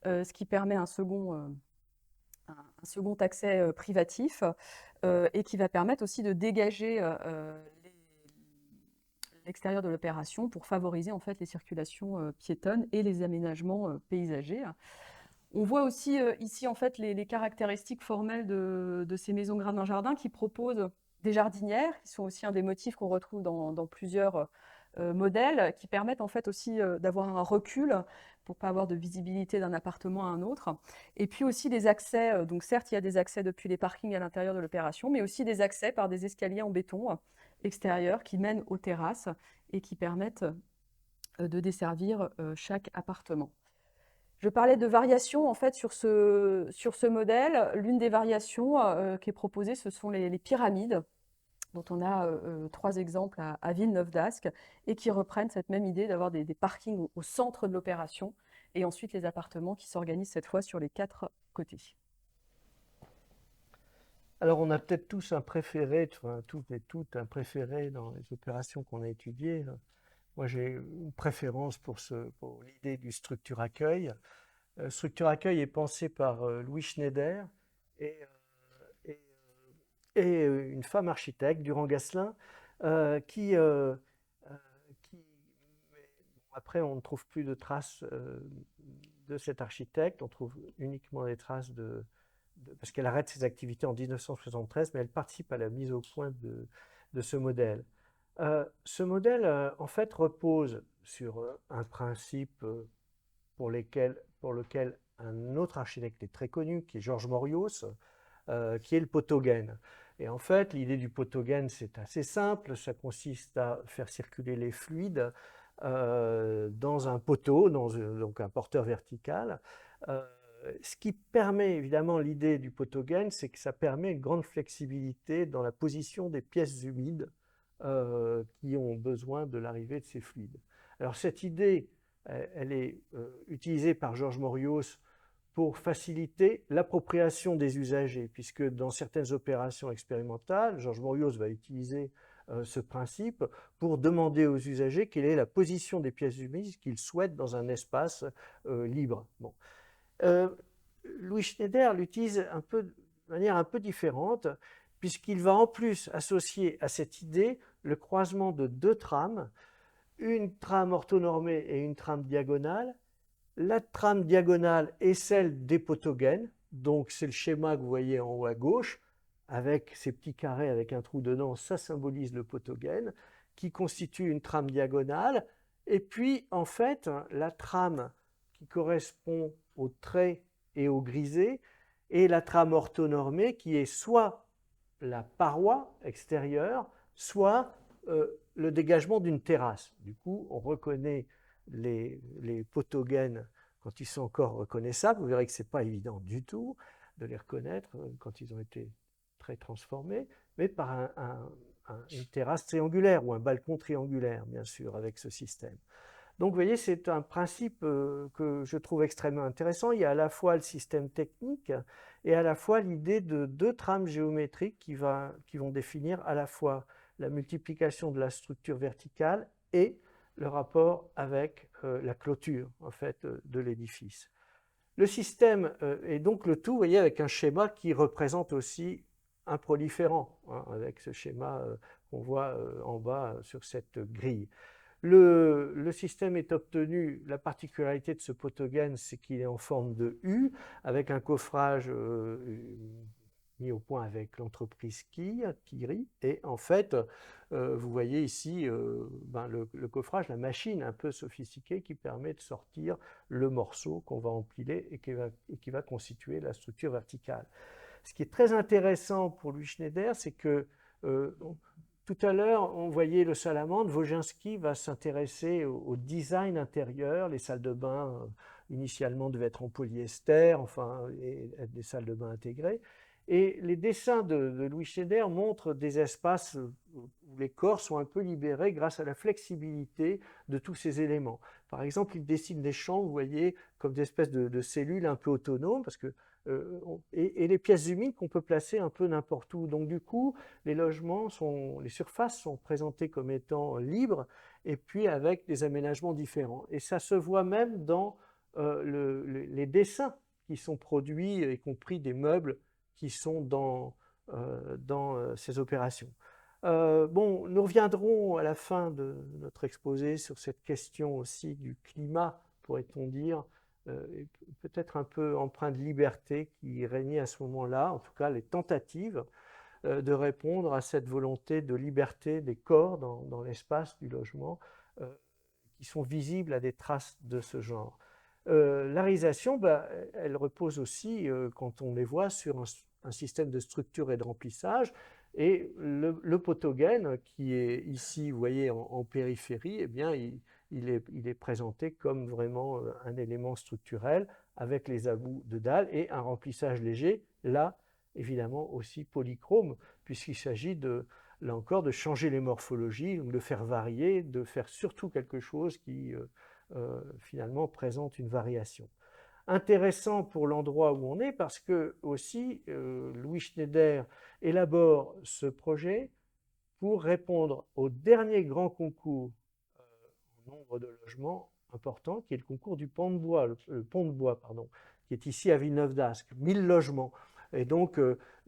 ce qui permet un second accès privatif, et qui va permettre aussi de dégager l'extérieur de l'opération pour favoriser en fait les circulations piétonnes et les aménagements paysagers. On voit aussi ici en fait les caractéristiques formelles de ces maisons gradin-jardin qui proposent des jardinières, qui sont aussi un des motifs qu'on retrouve dans plusieurs modèles, qui permettent en fait aussi d'avoir un recul pour pas avoir de visibilité d'un appartement à un autre. Et puis aussi des accès, donc certes il y a des accès depuis les parkings à l'intérieur de l'opération, mais aussi des accès par des escaliers en béton extérieurs qui mènent aux terrasses et qui permettent de desservir chaque appartement. Je parlais de variations en fait sur ce modèle. L'une des variations qui est proposée, ce sont les pyramides, dont on a 3 exemples à Villeneuve-d'Ascq, et qui reprennent cette même idée d'avoir des parkings au centre de l'opération, et ensuite les appartements qui s'organisent cette fois sur les 4 côtés. Alors, on a peut-être tous un préféré, enfin, toutes et toutes un préféré dans les opérations qu'on a étudiées. Moi, j'ai une préférence pour l'idée du structure accueil. Structure accueil est pensé par Louis Schneider et, et, et une femme architecte, Durand-Gasselin, qui après, on ne trouve plus de traces de cet architecte, on trouve uniquement des traces parce qu'elle arrête ses activités en 1973, mais elle participe à la mise au point de ce modèle. Ce modèle, en fait, repose sur un principe pour lequel un autre architecte est très connu, qui est Georges Morios, qui est le potogène. Et en fait, l'idée du potogène, c'est assez simple, ça consiste à faire circuler les fluides dans un poteau, donc un porteur vertical. Ce qui permet, évidemment, l'idée du potogène, c'est que ça permet une grande flexibilité dans la position des pièces humides qui ont besoin de l'arrivée de ces fluides. Alors cette idée, elle est utilisée par Georges Morios pour faciliter l'appropriation des usagers, puisque dans certaines opérations expérimentales, Georges Morios va utiliser ce principe pour demander aux usagers quelle est la position des pièces humides qu'ils souhaitent dans un espace libre. Bon. Louis Schneider l'utilise de manière un peu différente, puisqu'il va en plus associer à cette idée le croisement de 2 trames, une trame orthonormée et une trame diagonale. La trame diagonale est celle des potogènes, donc c'est le schéma que vous voyez en haut à gauche, avec ces petits carrés avec un trou dedans, ça symbolise le photogène, qui constitue une trame diagonale. Et puis, en fait, la trame qui correspond au trait et au grisé, et la trame orthonormée qui est soit la paroi extérieure, soit le dégagement d'une terrasse. Du coup, on reconnaît les photogènes quand ils sont encore reconnaissables. Vous verrez que ce n'est pas évident du tout de les reconnaître quand ils ont été très transformés, mais par une terrasse triangulaire ou un balcon triangulaire, bien sûr, avec ce système. Donc, vous voyez, c'est un principe que je trouve extrêmement intéressant. Il y a à la fois le système technique et à la fois l'idée de deux trames géométriques qui vont définir à la fois la multiplication de la structure verticale et le rapport avec la clôture, en fait, de l'édifice. Le système est donc le tout, vous voyez, avec un schéma qui représente aussi un proliférant, hein, avec ce schéma qu'on voit en bas sur cette grille. Le système est obtenu, la particularité de ce photogène, c'est qu'il est en forme de U, avec un coffrage mis au point avec l'entreprise Kiri. Et en fait, vous voyez ici le coffrage, la machine un peu sophistiquée qui permet de sortir le morceau qu'on va empiler et qui va constituer la structure verticale. Ce qui est très intéressant pour Louis Schneider, c'est que tout à l'heure, on voyait le salamandre. Wojcinski va s'intéresser au design intérieur. Les salles de bain, initialement, devaient être en polyester, enfin, et être des salles de bain intégrées. Et les dessins de Louis Schneider montrent des espaces où les corps sont un peu libérés grâce à la flexibilité de tous ces éléments. Par exemple, il dessine des champs, vous voyez, comme des espèces de cellules un peu autonomes, parce que et les pièces humides qu'on peut placer un peu n'importe où. Donc du coup, les surfaces sont présentées comme étant libres et puis avec des aménagements différents. Et ça se voit même dans les dessins qui sont produits, y compris des meubles qui sont dans ces opérations. Bon, nous reviendrons à la fin de notre exposé sur cette question aussi du climat, pourrait-on dire, peut-être un peu empreint de liberté qui régnait à ce moment-là, en tout cas les tentatives de répondre à cette volonté de liberté des corps dans l'espace du logement qui sont visibles à des traces de ce genre. La réalisation, elle repose aussi, quand on les voit, sur un système de structure et de remplissage. Et le photogène, qui est ici, vous voyez, en périphérie, eh bien, il est présenté comme vraiment un élément structurel avec les abouts de dalles et un remplissage léger, là, évidemment, aussi polychrome, puisqu'il s'agit là encore, de changer les morphologies, de faire varier, de faire surtout quelque chose qui, finalement, présente une variation. Intéressant pour l'endroit où on est parce que aussi Louis Schneider élabore ce projet pour répondre au dernier grand concours en nombre de logements important, qui est le concours du pont de bois, le pont de bois, pardon, qui est ici à Villeneuve-d'Ascq, 1000 logements. Et donc,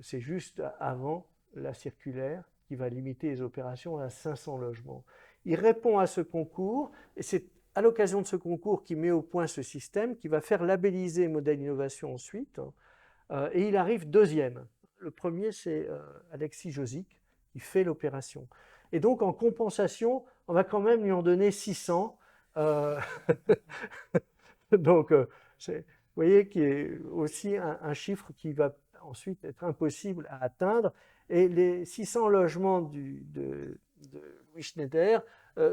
c'est juste avant la circulaire qui va limiter les opérations à 500 logements. Il répond à ce concours, et c'est à l'occasion de ce concours qu'il met au point ce système, qui va faire labelliser Modèle Innovation ensuite, et il arrive deuxième. Le premier, c'est Alexis Josic, qui fait l'opération. Et donc, en compensation, on va quand même lui en donner 600. Donc, vous voyez qu'il y a aussi un chiffre qui va ensuite être impossible à atteindre. Et les 600 logements de Louis Schneider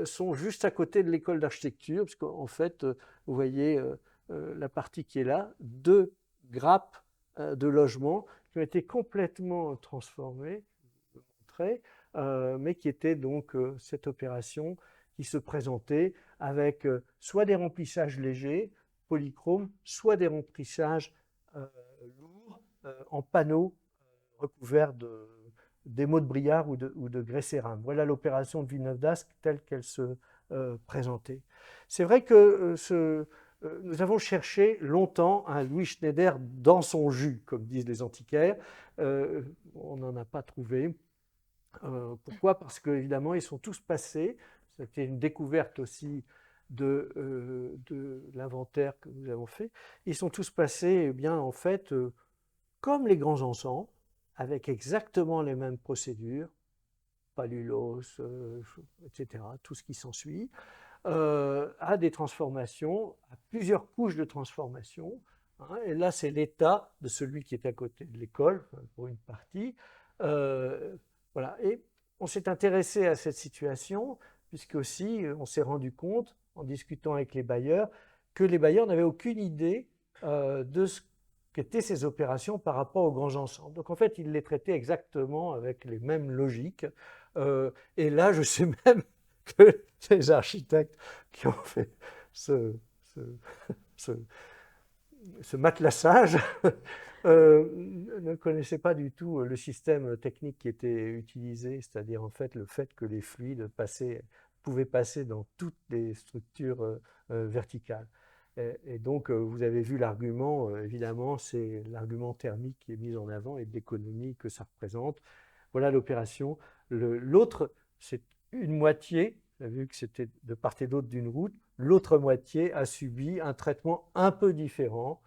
sont juste à côté de l'école d'architecture, parce qu'en fait, vous voyez la partie qui est là, 2 grappes de logements qui ont été complètement transformées, je vais vous montrer, mais qui étaient donc cette opération qui se présentait avec soit des remplissages légers, polychromes, soit des remplissages lourds en panneaux recouverts d'émaux de Briard ou de grès cérame. Voilà l'opération de Villeneuve-d'Ascq telle qu'elle se présentait. C'est vrai que nous avons cherché longtemps un Louis Schneider dans son jus, comme disent les antiquaires. On n'en a pas trouvé. Pourquoi? Parce qu'évidemment, ils sont tous passés. C'était une découverte aussi de l'inventaire que nous avons fait. Ils sont tous passés, eh bien, en fait, comme les grands ensembles, avec exactement les mêmes procédures, pallulos, etc., tout ce qui s'ensuit, à des transformations, à plusieurs couches de transformation. Hein, et là, c'est l'état de celui qui est à côté de l'école, pour une partie. Voilà. Et on s'est intéressé à cette situation, puisque aussi on s'est rendu compte, en discutant avec les bailleurs, que les bailleurs n'avaient aucune idée de ce qu'étaient ces opérations par rapport aux grands ensembles. Donc en fait, ils les traitaient exactement avec les mêmes logiques. Et là, je sais même que les architectes qui ont fait ce, ce, ce, ce matelassage ne connaissaient pas du tout le système technique qui était utilisé, c'est-à-dire en fait le fait que les fluides pouvaient passer dans toutes les structures verticales. Et donc vous avez vu l'argument, évidemment, c'est l'argument thermique qui est mis en avant et de l'économie que ça représente. Voilà l'opération. L'autre, c'est une moitié, vu que c'était de part et d'autre d'une route, l'autre moitié a subi un traitement un peu différent,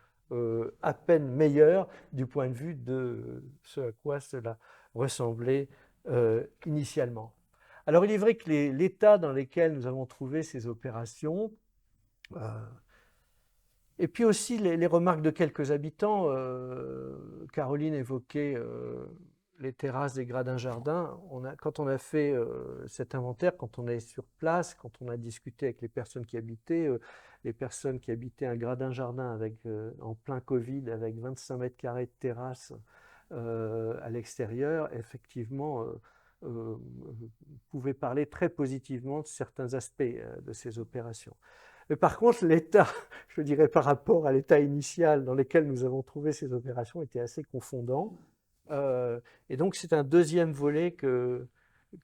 à peine meilleur du point de vue de ce à quoi cela ressemblait initialement. Alors il est vrai que l'état dans lesquels nous avons trouvé ces opérations, et puis aussi les remarques de quelques habitants, Caroline évoquait les terrasses des gradins jardins. Quand on a fait cet inventaire, quand on est sur place, quand on a discuté avec les personnes qui habitaient un gradin jardin en plein Covid avec 25 mètres carrés de terrasse à l'extérieur, effectivement, pouvaient parler très positivement de certains aspects de ces opérations. Mais par contre, l'état, je dirais par rapport à l'état initial dans lequel nous avons trouvé ces opérations, était assez confondant. Et donc c'est un deuxième volet que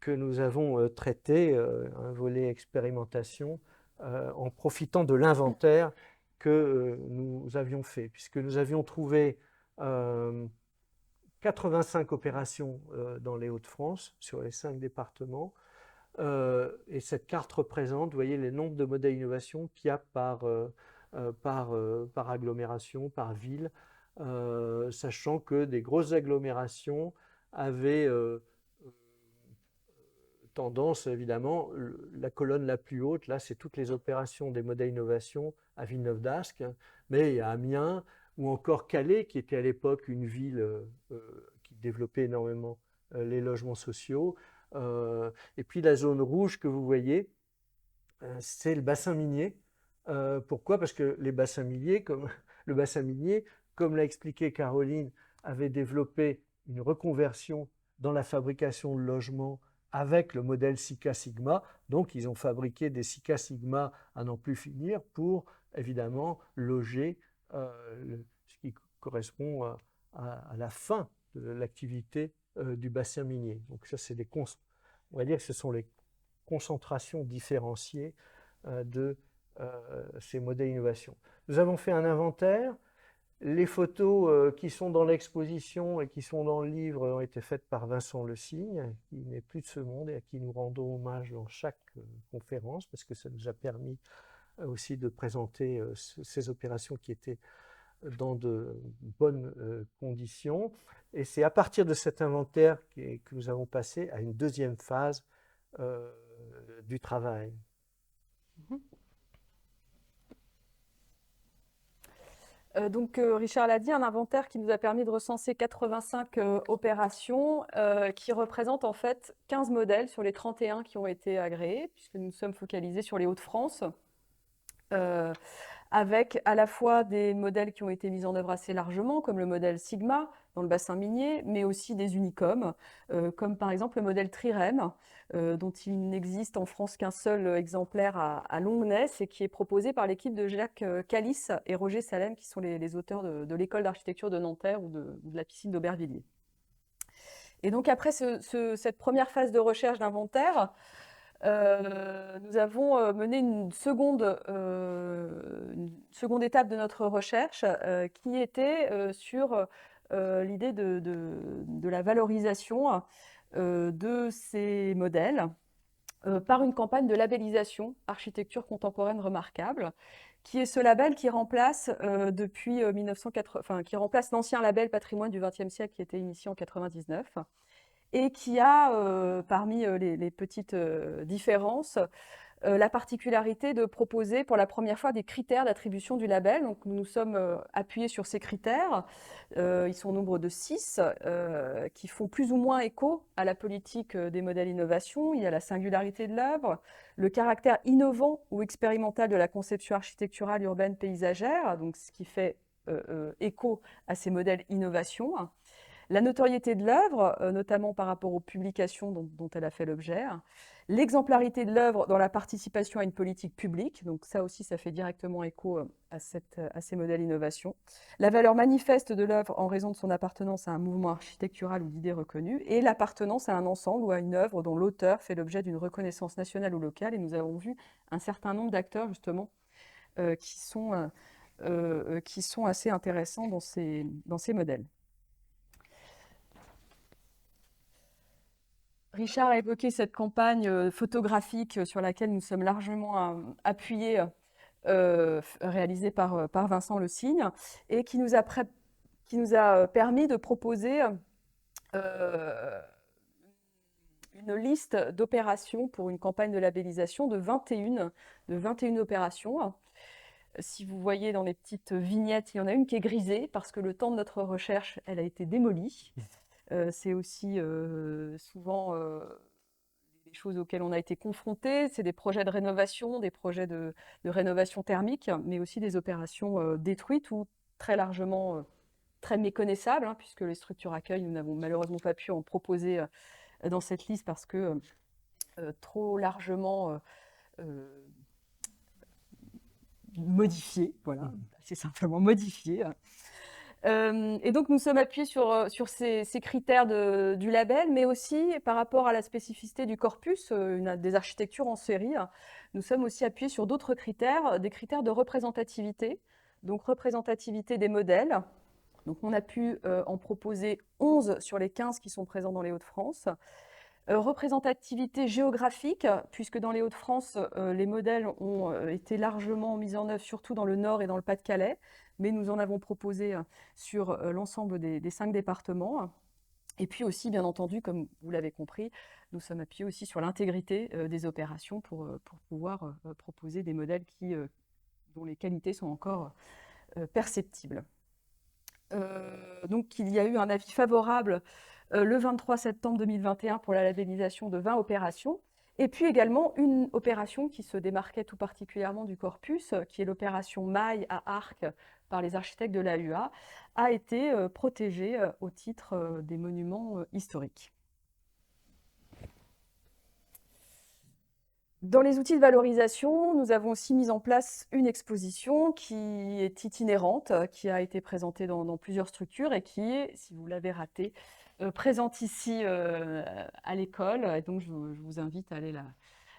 nous avons traité, un volet expérimentation, en profitant de l'inventaire que nous avions fait, puisque nous avions trouvé 85 opérations dans les Hauts-de-France, sur les 5 départements. Et cette carte représente, vous voyez, les nombres de modèles d'innovation qu'il y a par agglomération, par ville, sachant que des grosses agglomérations avaient tendance, évidemment, la colonne la plus haute, là, c'est toutes les opérations des modèles d'innovation à Villeneuve-d'Ascq, mais il y a Amiens ou encore Calais, qui était à l'époque une ville qui développait énormément les logements sociaux. Et puis la zone rouge que vous voyez, c'est le bassin minier. Pourquoi? Parce que le bassin minier, comme l'a expliqué Caroline, avait développé une reconversion dans la fabrication de logements avec le modèle Sika Sigma. Donc ils ont fabriqué des Sika Sigma à n'en plus finir pour évidemment loger ce qui correspond à la fin de l'activité du bassin minier. Donc ça, on va dire que ce sont les concentrations différenciées de ces modèles d'innovation. Nous avons fait un inventaire. Les photos qui sont dans l'exposition et qui sont dans le livre ont été faites par Vincent Le Cygne, qui n'est plus de ce monde et à qui nous rendons hommage dans chaque conférence, parce que ça nous a permis aussi de présenter ces opérations qui étaient dans de bonnes conditions. Et c'est à partir de cet inventaire que nous avons passé à une deuxième phase du travail. Donc, Richard l'a dit, un inventaire qui nous a permis de recenser 85 opérations qui représentent en fait 15 modèles sur les 31 qui ont été agréés, puisque nous sommes focalisés sur les Hauts-de-France, avec à la fois des modèles qui ont été mis en œuvre assez largement, comme le modèle Sigma dans le bassin minier, mais aussi des unicums, comme par exemple le modèle Trirème, dont il n'existe en France qu'un seul exemplaire à Longnes et qui est proposé par l'équipe de Jacques Calice et Roger Salem, qui sont les auteurs de l'école d'architecture de Nanterre ou de la piscine d'Aubervilliers. Et donc après cette première phase de recherche d'inventaire, nous avons mené une seconde étape de notre recherche qui était sur l'idée de la valorisation de ces modèles par une campagne de labellisation architecture contemporaine remarquable, qui est ce label qui remplace depuis 1980, enfin, qui remplace l'ancien label patrimoine du XXe siècle qui était initié en 99 et qui a, parmi les petites différences, la particularité de proposer pour la première fois des critères d'attribution du label. Donc nous nous sommes appuyés sur ces critères. Ils sont au nombre de 6 qui font plus ou moins écho à la politique des modèles innovation. Il y a la singularité de l'œuvre, le caractère innovant ou expérimental de la conception architecturale urbaine paysagère, donc ce qui fait écho à ces modèles innovation. La notoriété de l'œuvre, notamment par rapport aux publications dont elle a fait l'objet. L'exemplarité de l'œuvre dans la participation à une politique publique, donc ça aussi, ça fait directement écho à ces modèles innovation. La valeur manifeste de l'œuvre en raison de son appartenance à un mouvement architectural ou d'idées reconnues, et l'appartenance à un ensemble ou à une œuvre dont l'auteur fait l'objet d'une reconnaissance nationale ou locale. Et nous avons vu un certain nombre d'acteurs, justement, qui sont assez intéressants dans ces modèles. Richard a évoqué cette campagne photographique sur laquelle nous sommes largement appuyés, réalisée par Vincent Le Cygne, et qui nous a permis de proposer une liste d'opérations pour une campagne de labellisation de 21 opérations. Si vous voyez dans les petites vignettes, il y en a une qui est grisée parce que le temps de notre recherche, elle a été démolie. C'est aussi souvent des choses auxquelles on a été confronté. C'est des projets de rénovation, des projets de rénovation thermique, mais aussi des opérations détruites ou très largement très méconnaissables, hein, puisque les structures accueil, nous n'avons malheureusement pas pu en proposer dans cette liste parce que trop largement modifiées, voilà, c'est simplement modifiées. Et donc, nous sommes appuyés sur ces critères du label, mais aussi par rapport à la spécificité du corpus, des architectures en série. Nous sommes aussi appuyés sur d'autres critères, des critères de représentativité, donc représentativité des modèles. Donc, on a pu en proposer 11 sur les 15 qui sont présents dans les Hauts-de-France. Représentativité géographique, puisque dans les Hauts-de-France, les modèles ont été largement mis en œuvre, surtout dans le Nord et dans le Pas-de-Calais, mais nous en avons proposé sur l'ensemble des 5 départements. Et puis aussi, bien entendu, comme vous l'avez compris, nous sommes appuyés aussi sur l'intégrité des opérations pour pouvoir proposer des modèles dont les qualités sont encore perceptibles. Donc, il y a eu un avis favorable le 23 septembre 2021 pour la labellisation de 20 opérations. Et puis également une opération qui se démarquait tout particulièrement du corpus, qui est l'opération Maille à Arques par les architectes de l'AUA, a été protégée au titre des monuments historiques. Dans les outils de valorisation, nous avons aussi mis en place une exposition qui est itinérante, qui a été présentée dans plusieurs structures et qui est, si vous l'avez ratée, présente ici à l'école. Et donc, je vous invite à aller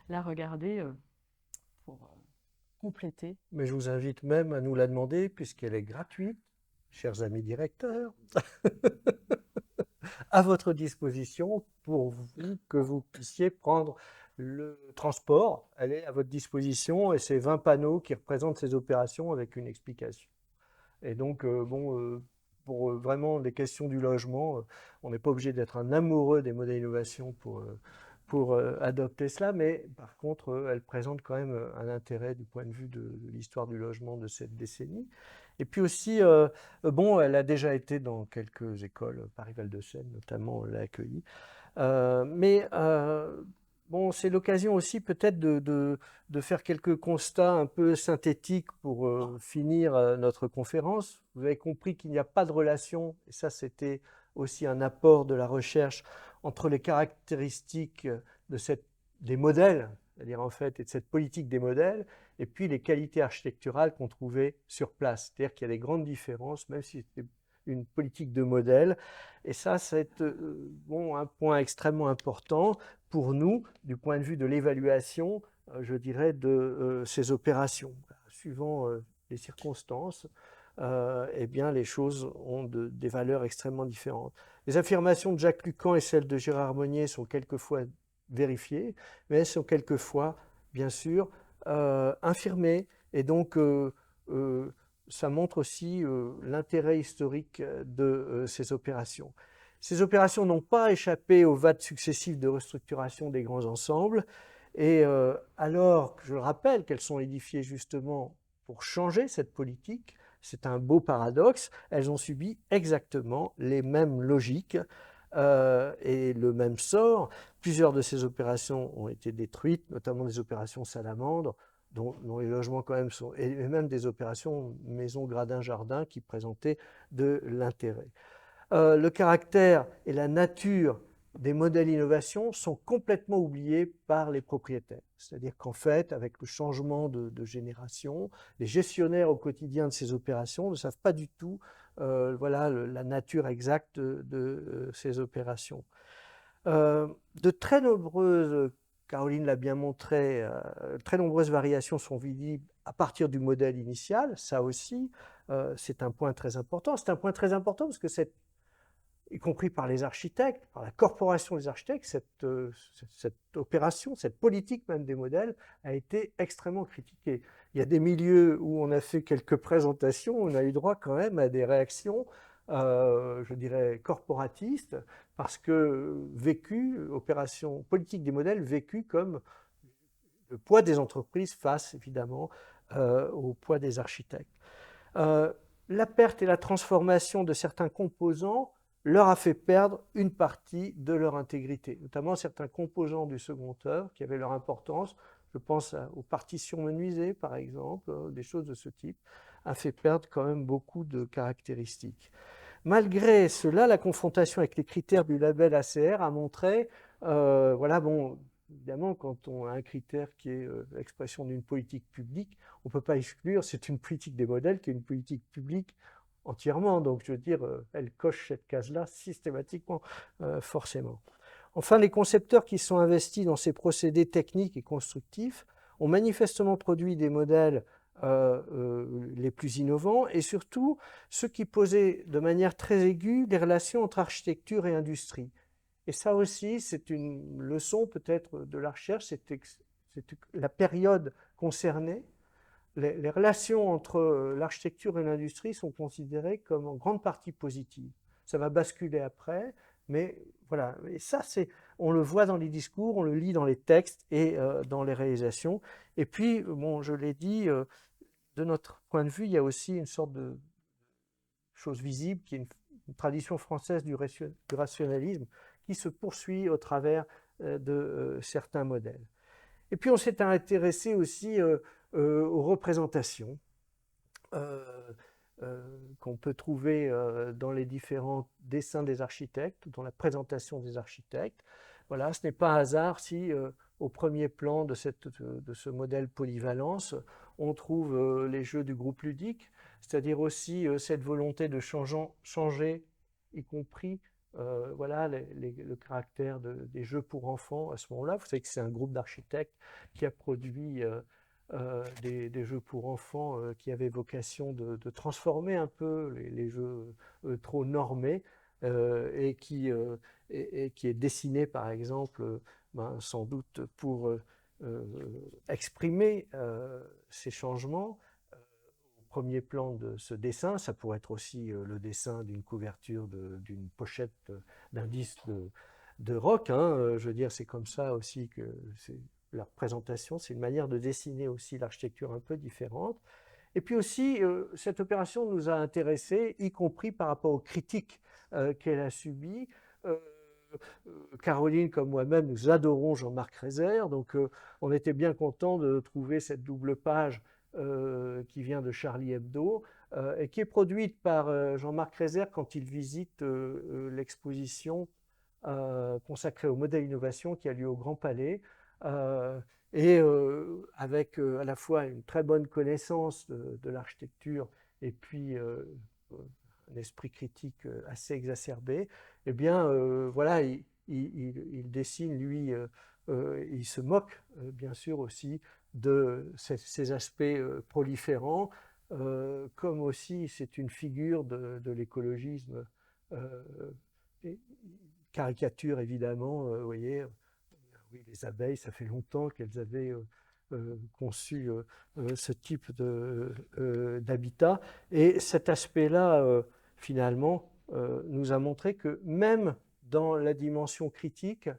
la regarder pour compléter. Mais je vous invite même à nous la demander puisqu'elle est gratuite, chers amis directeurs, à votre disposition pour que vous puissiez prendre le transport. Elle est à votre disposition et c'est 20 panneaux qui représentent ces opérations avec une explication. Et donc, pour vraiment les questions du logement, on n'est pas obligé d'être un amoureux des modèles d'innovation pour adopter cela, mais par contre, elle présente quand même un intérêt du point de vue de l'histoire du logement de cette décennie. Et puis aussi, elle a déjà été dans quelques écoles, Paris-Val-de-Seine notamment l'a accueillie. C'est l'occasion aussi peut-être de faire quelques constats un peu synthétiques pour finir notre conférence. Vous avez compris qu'il n'y a pas de relation, et ça c'était aussi un apport de la recherche, entre les caractéristiques des modèles, c'est-à-dire en fait, et de cette politique des modèles, et puis les qualités architecturales qu'on trouvait sur place. C'est-à-dire qu'il y a des grandes différences, même si c'était une politique de modèle. Et ça, c'est un point extrêmement important pour nous, du point de vue de l'évaluation, je dirais, de ces opérations. Suivant les circonstances, eh bien, les choses ont des valeurs extrêmement différentes. Les affirmations de Jacques Lucan et celles de Gérard Monnier sont quelquefois vérifiées, mais elles sont quelquefois, bien sûr, infirmées. Et donc, ça montre aussi l'intérêt historique de ces opérations. Ces opérations n'ont pas échappé aux vagues successives de restructuration des grands ensembles, et alors que je rappelle qu'elles sont édifiées justement pour changer cette politique, c'est un beau paradoxe, elles ont subi exactement les mêmes logiques et le même sort. Plusieurs de ces opérations ont été détruites, notamment des opérations Salamandre, dont les logements quand même sont, et même des opérations maison, gradin, jardin qui présentaient de l'intérêt. Le caractère et la nature des modèles innovation sont complètement oubliés par les propriétaires. C'est-à-dire qu'en fait, avec le changement de génération, les gestionnaires au quotidien de ces opérations ne savent pas du tout voilà, la nature exacte de ces opérations. De très nombreuses, Caroline l'a bien montré, très nombreuses variations sont visibles à partir du modèle initial. Ça aussi, c'est un point très important. C'est un point très important parce que y compris par les architectes, par la corporation des architectes, cette opération, cette politique même des modèles a été extrêmement critiquée. Il y a des milieux où on a fait quelques présentations, on a eu droit quand même à des réactions, je dirais, corporatistes, parce que opération politique des modèles vécue comme le poids des entreprises face évidemment au poids des architectes. La perte et la transformation de certains composants leur a fait perdre une partie de leur intégrité, notamment certains composants du second œuvre qui avaient leur importance. Je pense aux partitions menuisées, par exemple, des choses de ce type, a fait perdre quand même beaucoup de caractéristiques. Malgré cela, la confrontation avec les critères du label ACR a montré, voilà, bon, évidemment, quand on a un critère qui est l'expression d'une politique publique, on ne peut pas exclure, c'est une politique des modèles qui est une politique publique entièrement. Donc, je veux dire, elle coche cette case-là systématiquement, forcément. Enfin, les concepteurs qui sont investis dans ces procédés techniques et constructifs ont manifestement produit des modèles les plus innovants et surtout ceux qui posaient de manière très aiguë les relations entre architecture et industrie. Et ça aussi, c'est une leçon peut-être de la recherche, c'est la période concernée. Les relations entre l'architecture et l'industrie sont considérées comme en grande partie positives. Ça va basculer après, mais voilà. Et ça, on le voit dans les discours, on le lit dans les textes et dans les réalisations. Et puis, bon, je l'ai dit, de notre point de vue, il y a aussi une sorte de chose visible qui est une tradition française du rationalisme qui se poursuit au travers de certains modèles. Et puis, on s'est intéressé aussi aux représentations qu'on peut trouver dans les différents dessins des architectes, dans la présentation des architectes. Voilà, ce n'est pas un hasard si au premier plan de ce modèle polyvalence, on trouve les jeux du groupe ludique, c'est-à-dire aussi cette volonté de changer, y compris voilà, le caractère des jeux pour enfants à ce moment-là. Vous savez que c'est un groupe d'architectes qui a produit des jeux pour enfants qui avaient vocation de transformer un peu les jeux trop normés et qui est dessiné par exemple sans doute pour exprimer ces changements. Au premier plan de ce dessin, ça pourrait être aussi le dessin d'une couverture d'une pochette d'un disque de rock, hein, je veux dire, c'est comme ça aussi que la représentation, c'est une manière de dessiner aussi l'architecture un peu différente. Et puis aussi, cette opération nous a intéressés, y compris par rapport aux critiques qu'elle a subies. Caroline, comme moi-même, nous adorons Jean-Marc Rézère, donc on était bien content de trouver cette double page qui vient de Charlie Hebdo et qui est produite par Jean-Marc Rézère quand il visite l'exposition consacrée au modèle innovation qui a lieu au Grand Palais. Et avec à la fois une très bonne connaissance de l'architecture et puis un esprit critique assez exacerbé, eh bien voilà, il dessine, lui, il se moque bien sûr aussi de ces aspects proliférants, comme aussi c'est une figure de l'écologisme, caricature évidemment, vous voyez, oui, les abeilles, ça fait longtemps qu'elles avaient conçu ce type d'habitat. Et cet aspect-là, finalement, nous a montré que même dans la dimension critique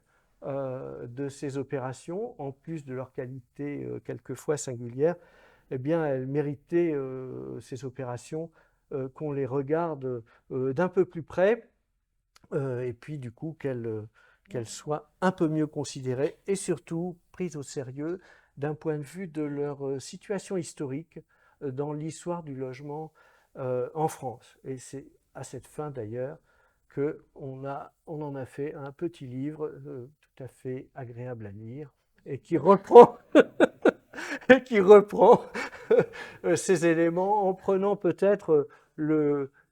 de ces opérations, en plus de leur qualité quelquefois singulière, eh bien, elles méritaient, ces opérations, qu'on les regarde d'un peu plus près, et puis du coup qu'elles soient un peu mieux considérées et surtout prises au sérieux d'un point de vue de leur situation historique dans l'histoire du logement en France. Et c'est à cette fin d'ailleurs qu'on en a fait un petit livre tout à fait agréable à lire et qui reprend, et qui reprend ces éléments en prenant peut-être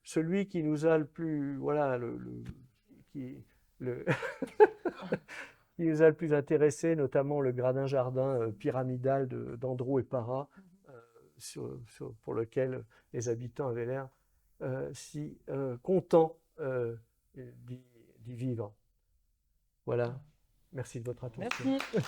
celui qui nous a le plus, voilà, qui, le qui nous a le plus intéressé, notamment le gradin-jardin pyramidal d'Andrew et Para, pour lequel les habitants avaient l'air si contents d'y vivre. Voilà, merci de votre attention. Merci.